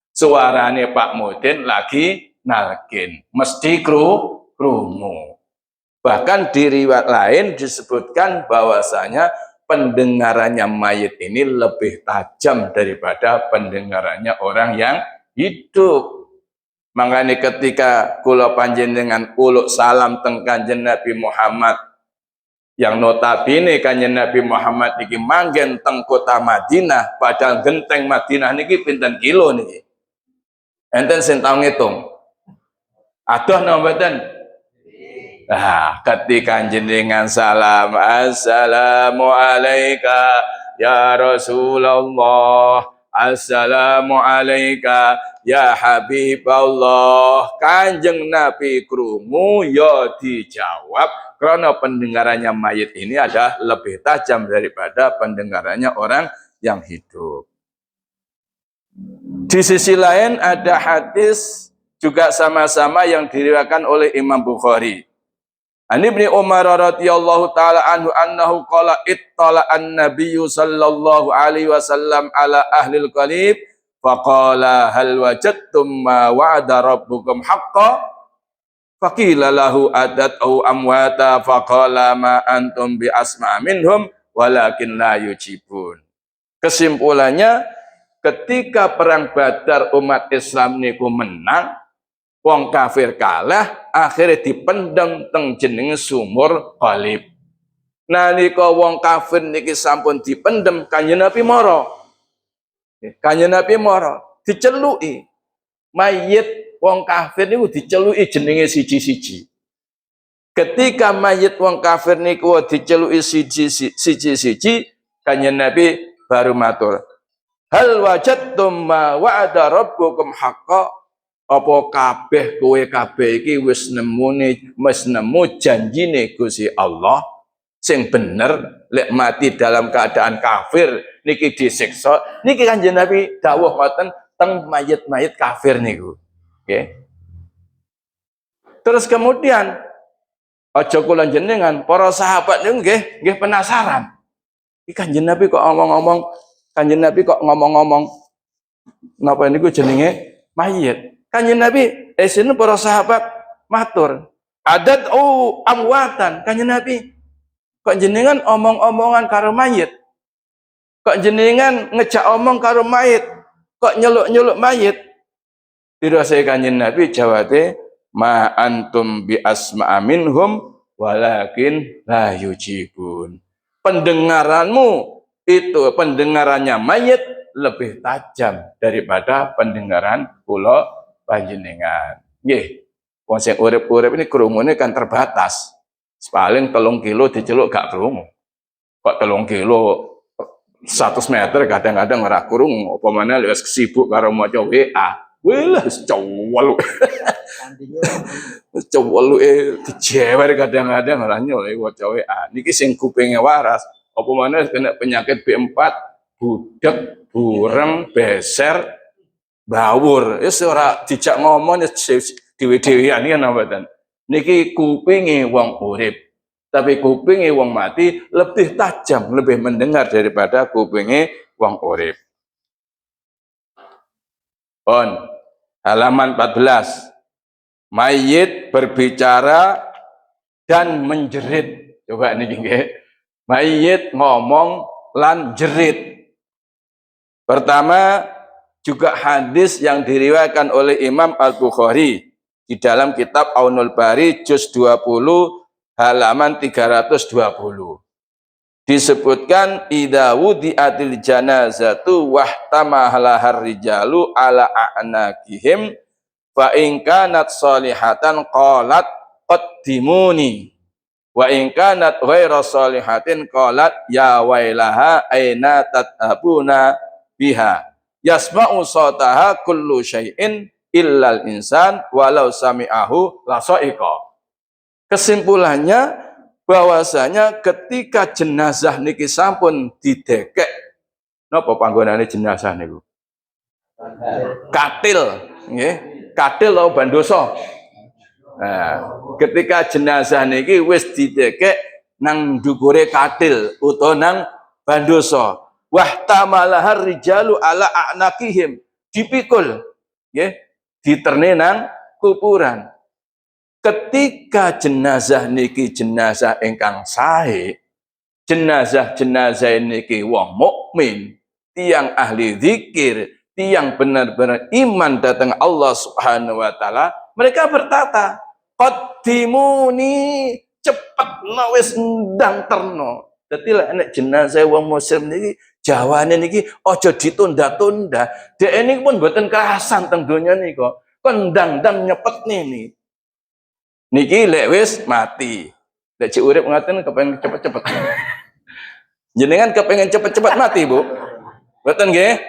suarane Pak Mudin lagi nalkin. Mesti krungu. Bahkan di riwayat lain disebutkan bahwasanya pendengarannya mayit ini lebih tajam daripada pendengarannya orang yang hidup. Makanya ketika kula panjenengan uluk salam teng Kanjeng Nabi Muhammad, yang notabene Kanjeng Nabi Muhammad niki manggen teng kota Madinah, padahal genteng Madinah niki pinten kilo niki? Enten sing tau ngitung? Adoh napa mboten? Nah, ketika jenengan salam, assalamu alayka ya Rasulullah, Assalamu alayka ya Habiballah. Kanjeng Nabi krungu ya dijawab karena pendengarannya mayit ini adalah lebih tajam daripada pendengarannya orang yang hidup. Di sisi lain ada hadis juga sama-sama yang diriwayatkan oleh Imam Bukhari. Ani Ibnu Umar radhiyallahu taala anhu annahu qala ittala an-nabiyyu sallallahu alaihi wasallam ala ahlil qalib faqala hal wajadtum ma wa'ada rabbukum haqqan faqila lahu adatu amwata faqala ma antum bi asma minhum walakin la yujibun. Kesimpulannya, ketika perang Badar umat Islam niku menang, wong kafir kalah, akhirnya dipendem teng jeneng sumur Qalib. Nalika wong kafir niki sampun dipendem, Kanjeng Nabi mara. Kanjeng Nabi mara, diceluki. Mayit wong kafir niku diceluki jenenge siji-siji. Ketika mayit wong kafir niku diceluki siji-siji, Kanjeng Nabi baru matur, hal wajadtum ma wa'ada rabbukum haqqan. Apa kabeh kowe kabeh iki wis nemu janjine Gusti Allah sing bener, lek mati dalam keadaan kafir niki disiksa. Niki Kanjeng Nabi dawuh ngoten teng mayit-mayit kafir niku. Nggih. Terus kemudian aja kula jenengan para sahabat niku nggih penasaran. Iki Kanjeng Nabi kok ngomong-ngomong napa niku jenenge mayit. Kanjeng Nabi, sini para sahabat matur, adat amwatan. Kanjeng Nabi, kok jenengan omong-omongan karo mayit? Kok jenengan ngejak omong karo mayit? Kok nyeluk-nyeluk mayit? Dirasai Kanjeng Nabi jawate, ma antum bi asma'a minhum walakin la yujibun. Pendengaranmu itu pendengarannya mayit lebih tajam daripada pendengaran kula panjenengan. Nggih. Wong sing urip-urip ini krungune kan terbatas. Paling 3 kilo diceluk gak krungu. Kok 3 kilo 100 meter kadang-kadang ora krungu. Apa maneh wis sibuk karo maca WA. Wis cowel. Wis cowel dijewer kadang-kadang ora nyol waca WA. Niki sing kupinge waras. Apa maneh kena penyakit B4, budek, burem, beser, bawur, wis ora dijak ngomong dhewe-dhewean iki mboten. Niki kupinge wong urip, tapi kupinge wong mati lebih tajam, lebih mendengar daripada kupinge wong urip. On halaman 14. Mayit berbicara dan menjerit. Coba niki nggih. Mayit ngomong lan jerit. Pertama, juga hadis yang diriwayatkan oleh Imam Al-Bukhari di dalam kitab Aunul Bari juz 20 halaman 320. Disebutkan idza wudi'atil janazatu wahtamahalaha rijalu ala a'naqihim fa in kanat shalihatan qalat qaddimuni wa in kanat ghaira shalihatin qalat ya wailaha aina tadhabuna biha yasma'u sautaha kullu syai'in illal insan walau sami'ahu lasa'iqa. Kesimpulannya bahwasanya ketika jenazah niki sampun didekek napa panggonane jenazah niku? Katil, nggih. Katil atau bandoso. Nah, ketika jenazah niki wis didekek nang ndukure katil utawa nang bandoso. Wahtamalahar rijalu ala a'naqihim, dipikul nggih, diterne nang kuburan. Ketika jenazah niki jenazah ingkang sae, jenazah-jenazah niki wong mukmin, tiang ahli zikir, tiang benar-benar iman datang Allah Subhanahu wa taala, mereka berkata, qaddimuni, cepet wis ndang terno. Dadi lek nek jenazah wong muslim niki jawane niki aja ditunda-tunda. Dek niki pun mboten kerasan teng donya nika. Kon ndang-ndang nyepetne niki. Niki lek wis mati. Lek cek urip ngaten kepengin cepet-cepet. Jenengan kepengin cepet-cepet mati, Bu? Mboten nggih?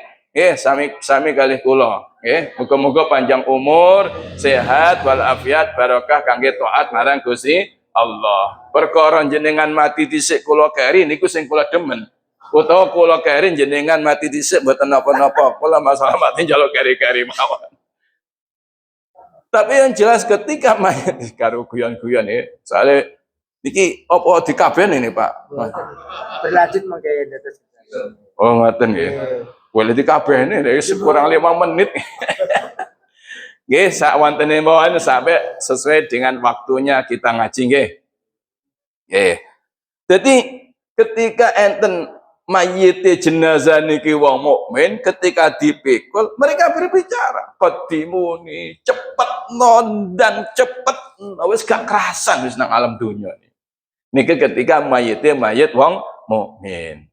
Sami kalih kula. Muga-muga panjang umur, sehat walafiat, barokah kangge taat marang Gusti Allah. Perkara jenengan mati dhisik kula keri niku sing kula demen. Utawa kula keri jenengan mati dhisik mboten napa-napa. Kula masalah mati njaluk keri-keri mawon. Tapi yang jelas ketika mayat karo guyon-guyon soalnya niki apa dikabeni ini Pak? Berlanjut mangke terus. Oh ngoten nggih. Boleh dikabeni kurang 5 menit. Nggih, sak wantene mawon sampai sesuai dengan waktunya kita ngaji nggih. Nggih. Jadi ketika enten mayit jenazah niki wong mukmin ketika dipikul mereka berbicara qadimuni cepet non dan cepet wis gak kerasan wis nang alam dunia niki ketika mayit wong mukmin.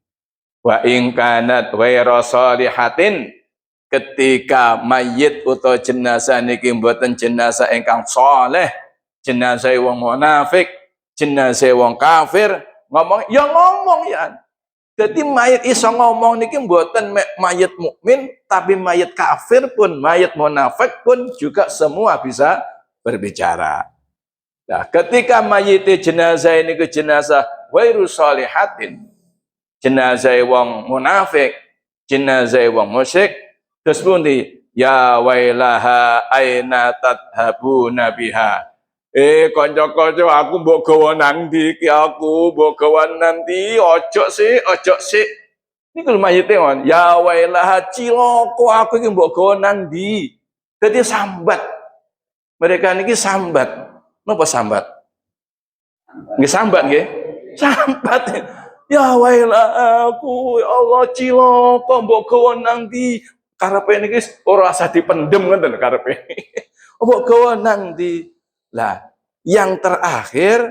Wa in kanat ghairu shalihatin ketika mayit utawa jenazah niki mboten jenazah ingkang saleh, jenazah wong munafik, jenazah wong kafir, ngomong ya. Jadi mayit iso ngomong niki mboten mayit mukmin, tapi mayit kafir pun, mayit munafik pun juga semua bisa berbicara. Nah, ketika mayit jenazah ini ke jenazah ghairu shalihatin, jenazah wong munafik, jenazah wong musyrik, terus pundi ya wailaha aina tadhabuna biha. Kanca-kanca aku mbok gawa nang ndi iki aku mbok gawa nanti ojo sik niku mayite on ya wailaha ciloko aku iki mbok gawa nang ndi. Dadi sambat mereka niki sambat napa sambat nggih sambat nggih sambat ya wailah aku ya Allah ciloko mbok gawa nang ndi karepe niki ora usah dipendem ngoten karepe mbok gawa nang ndi. Lah, yang terakhir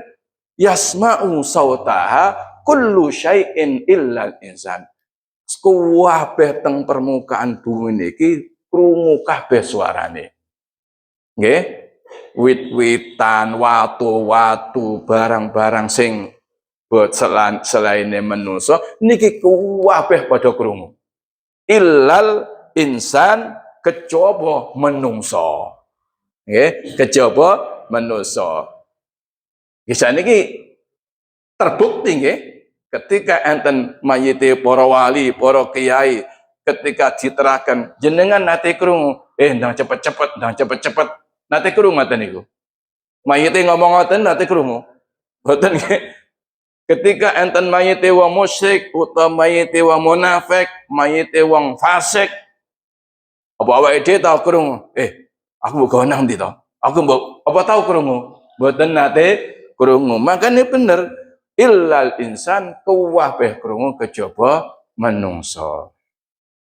yasma'u sautaha kullu syai'in illal insan. Kabeh teng permukaan bumi niki krungu kabeh suarane. Nggih? Wit-witan, watu-watu, barang-barang sing selaine manusa niki kabeh padha krungu. Illal insan kejaba menungso. Nggih, kejaba manusia. Kisah ini terbukti nggih ketika enten mayite para wali, para kiai ketika diterahkan jenengan nate krungu, ndang cepet-cepet nate krungu ngoten niku. Mayite ngomong ngoten nate krungu. Mboten nggih. Ketika enten mayite wong musyrik utawa mayite wong munafik, mayite wong fasik, apa awake dhewe tau krungu, aku mbok nang ndi to? Aku mbok apa tahu krungu? Mboten nate krungu. Makane bener illal insan kabeh krungu kejaba menungso.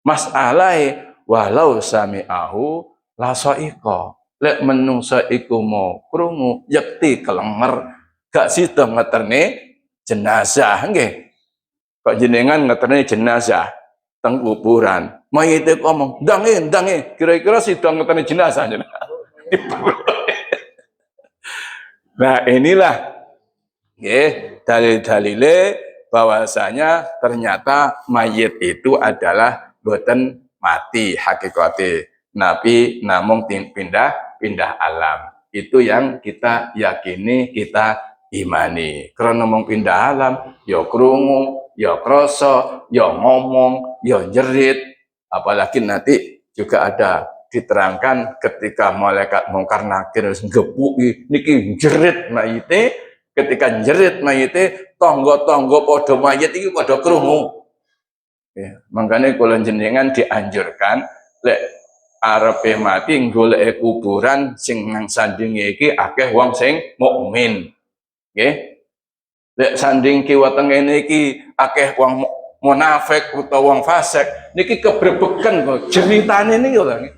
Masalahe walau sami'ahu la sa'iqa. Lek menungso iku mau krungu yekti kelenger gak sida ngeterne jenazah nggih. Kok jenengan ngeterne jenazah teng kuburan. Mayite ngomong, "Ndange, kira-kira sida ngeterne jenazah jenengan." Nah inilah dalil-dalile bahwasanya ternyata mayit itu adalah boten mati hakikate nabi namung pindah alam. Itu yang kita yakini, kita imani. Karena ngomong pindah alam ya krungu, ya krasa, ya ngomong, ya jerit, apalagi nanti juga ada diterangkan ketika malaikat mungkar nakir ngepuki niki jerit mayite, ketika jerit mayite tangga-tangga padha mayit iki padha krungu. Makanya kula jenengan dianjurkan lek arepe mati golek kuburan sing nang sandinge iki akeh wong sing mukmin. Nggih. Lek sanding kiwa tengene iki akeh wong munafik utawa wong fasik niki kebrebeken kok jeritane niki lho.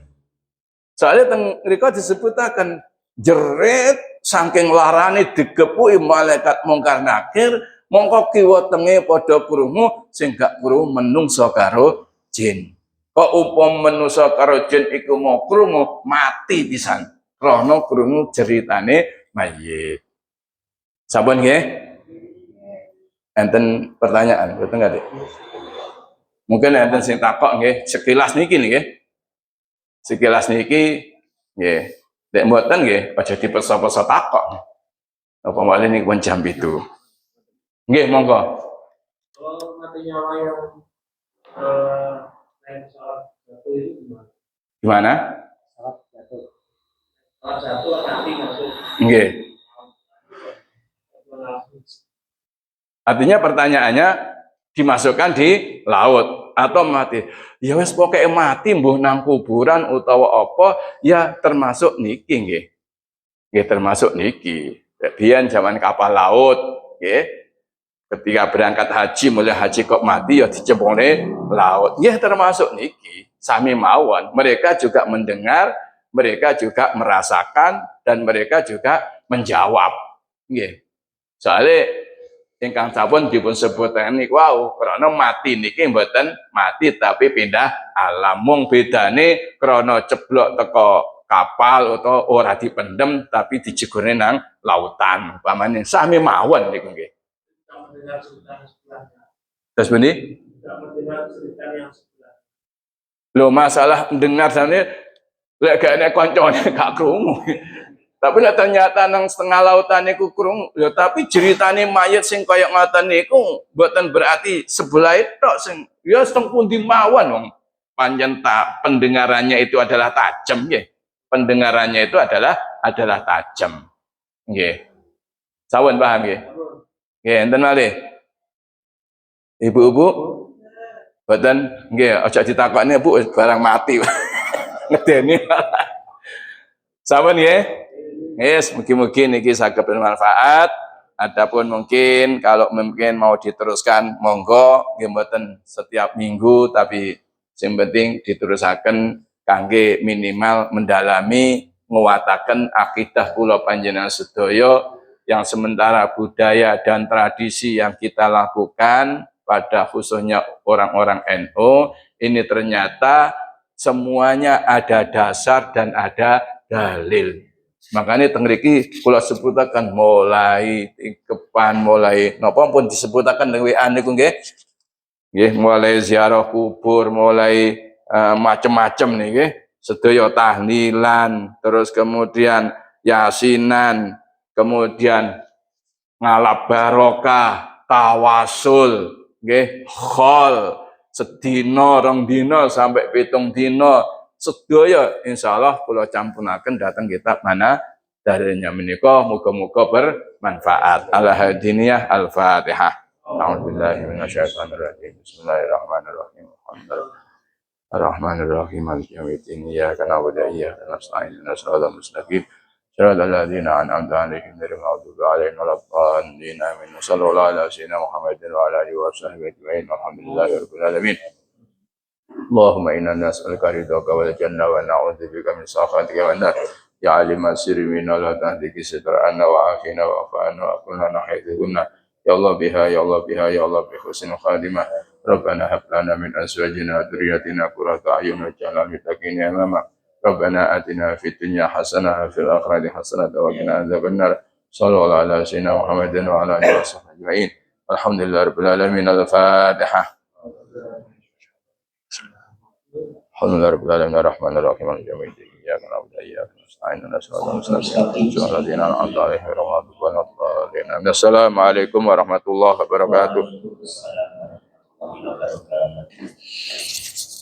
Soalnya mereka disebutakan jerit saking larane digepuki malaikat mungkar nakir mongko kiwa tenge padha krungu sing gak krungu menungso karo jin. Kok upam menungso karo jin iku mau krungu mati pisan krana krungu ceritane mayit. Sampun nggih? Enten pertanyaan, betul nggak, Dik? Mungkin enten sing takok nggih, sekilas niki nggih. Sekilas niki nggih. Nek mboten nggih, aja diperso-perso takok. Apa malih niku pun jam 7. Nggih, monggo. Kalau mati nyawa yang lain salat jatuh itu gimana? Gimana? Salat jatuh. Salat jatuh mati masuk. Nggih. Artinya pertanyaannya dimasukkan di laut atau mati. Ya wis pokoke mati mbuh nang kuburan utawa apa ya termasuk niki nggih. Nggih termasuk niki. Biyen zaman kapal laut nggih. Ketika berangkat haji mulai haji kok mati ya dicemplungne laut. Nggih termasuk niki. Sami mawon. Mereka juga mendengar, mereka juga merasakan dan mereka juga menjawab. Nggih. Soalnya ingkang sampun dipun sebutaken niku wau krana mati niki mboten mati tapi pindah alam. Mung bedane krana ceblok teko kapal utawa ora dipendem tapi dijegurne nang lautan. Umpamane sami mawon niku nggih. Mendengar cerita yang sebelahnya. Terus benih? Tidak mendengar cerita yang sebelah. Lho masalah mendengar sana lek gak nek koncone gak krungu. Tapi nek ternyata nang setengah lautan niku krungu, ya tapi ceritane mayit sing kaya ngoten niku mboten berarti sebelah tok sing ya seteng pundi mawon wong. Panjen tak pendengarannya itu adalah tajam nggih. Pendengarannya itu adalah tajam. Nggih. Sawen paham nggih? Nggih, enten malih. Ibu-ibu mboten nggih aja ditakokne Bu barang mati. Ngedeni. Sawen nggih? Yes, mugi-mugi niki saged bermanfaat. Adapun mungkin kalau mungkin mau diteruskan monggo nggih mboten setiap minggu tapi sing penting diterusaken kangge minimal mendalami nguwataken akidah kula panjenengan sedaya yang sementara budaya dan tradisi yang kita lakukan pada khususnya orang-orang NU ini ternyata semuanya ada dasar dan ada dalil. Makanya tengriki kula sebutaken mulai tingkepan mulai napa pun disebutaken teng WA niku nggih. Nggih mulai ziarah kubur, mulai macem-macem nggih. Sedaya tahlilan, terus kemudian yasinan, kemudian ngalap barokah, tawasul, nggih, khol, sedina, rong dina sampai 7 dina. Sedaya insyaallah kula campunaken datang kitab mana darinya menika muga-muga bermanfaat. Al-Hadiniyah Al-Fatihah. A'udzubillahi minasyaitonir rajim. Bismillahirrahmanirrahim. Ar-Rahmanir-Rahim. Maliki yaumiddin. Iyyaka na'budu wa iyyaka nasta'in. Ihdinas siratal mustaqim. Siratal ladzina an'amta 'alaihim ghairil maghdubi 'alaihim waladdallin. Amin. Sallallahu ala sayyidina Muhammadin wa ala alihi wa sahbihi ajma'in. Alhamdulillahi rabbil alamin. Allahumma inna nas'aluka ridhaka wal jannah wa na'udzubika min sakhatika wan nar. Ya aliman sirri minna la tahdiki sitra'ana wa afina wa afa'ana wa kunna haithukunna. Ya Allah biha ya Allah biha ya Allah bi husnil khatimah. Rabbana hab lana min azwajina wa dhurriyyatina qurrata a'yun waj'alna lil muttaqina imama. Rabbana atina fid dunya hasanah wa fil akhirati hasanah wa qina adzabannar. Shallallahu ala sayyidina Muhammadin wa ala alihi washabbihi ajma'in. Alhamdulillahirabbil alamin. Al-Fatihah. Alhamdulillahirabbil alamin arrahmanir rahim maliki yaumiddin iyyaka na'budu wa iyyaka nasta'in ihdinas siratal mustaqim siratal ladzina an'amta 'alaihim ghairil maghdubi 'alaihim. Assalamualaikum warahmatullahi wabarakatuh.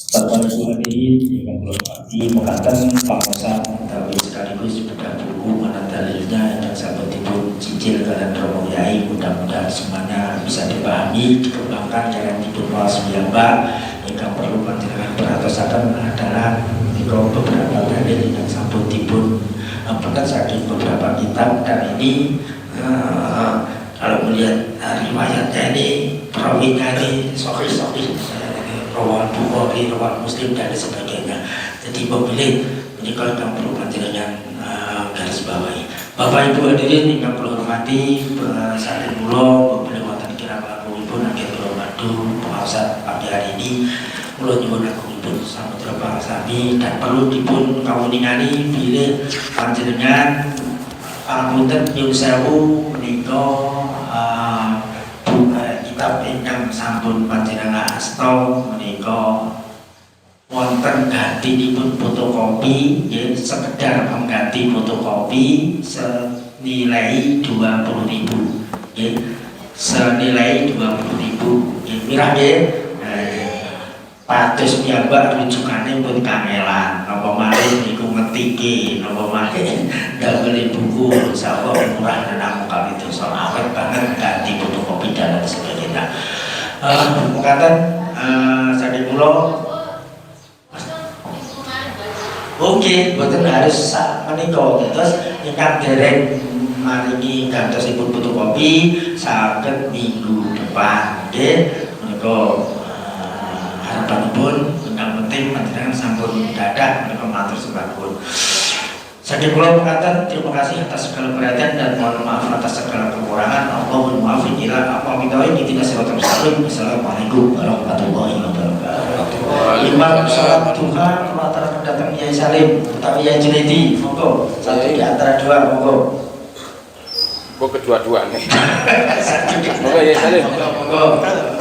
Bapak Ibu hadirin yang berhormati, mengatakan Pak Musa mengetahui sekaligus sudah buku mana dalilnya dan sahabat ibu cicil kalian Romo Yai, mudah-mudahan semuanya bisa dipahami, dikembangkan jangan didoa sembiambak. Yang perlu panjenengan perhatosaken adalah beberapa dalil yang sampun dipun bahkan saking beberapa kitab dan ini kalau melihat riwayatnya ini perawinya ini sahih rawal Bukhari, rawal Muslim dan sebagainya. Jadi memilih ini kalau yang perlu panjenengan garis bawahi. Bapak Ibu hadirin yang perlu hormati saat mulo beliau wonten kirang pun akhir Ramadan puasa pagi hari ini mulo nyuwun agungipun samudra sami dan perlu dipun kawuningani bilih panjenengan pangapunten nyuwun sewu menika kitab ingkang ingkang sampun panjenengan asta menika wonten gantinipun fotokopi, ya, sekedar pengganti fotokopi senilai 20.000, ya, senilai 20.000, ya, mirah ya. Pados piyambak rujukane pun kangelan, napa malih niku ngetiki, napa malih ndamel buku sawah murah namung kali dosa awet banget ganti fotokopi dan sebagainya. Mengatakan saking kula oke, boten harus sak menika. Terus ingkang dereng maringi gantosipun fotokopi saged minggu depan, nggih. Menika harapanipun ingkang penting panjenengan sampun dadak menika matur sembah pun. Saking kula mengatakan terima kasih atas segala perhatian dan mohon maaf atas segala kekurangan. Allahumma muwaffiq ila aqwamit thoriq ihdinas siratal mustaqim. Assalamualaikum warahmatullahi wabarakatuh. Imam salat duha antara pendatang Yai Salim utawi Yai Junaidi, monggo satu di antara dua, monggo. Kok kedua-duanya? Monggo Yai Salim. Monggo.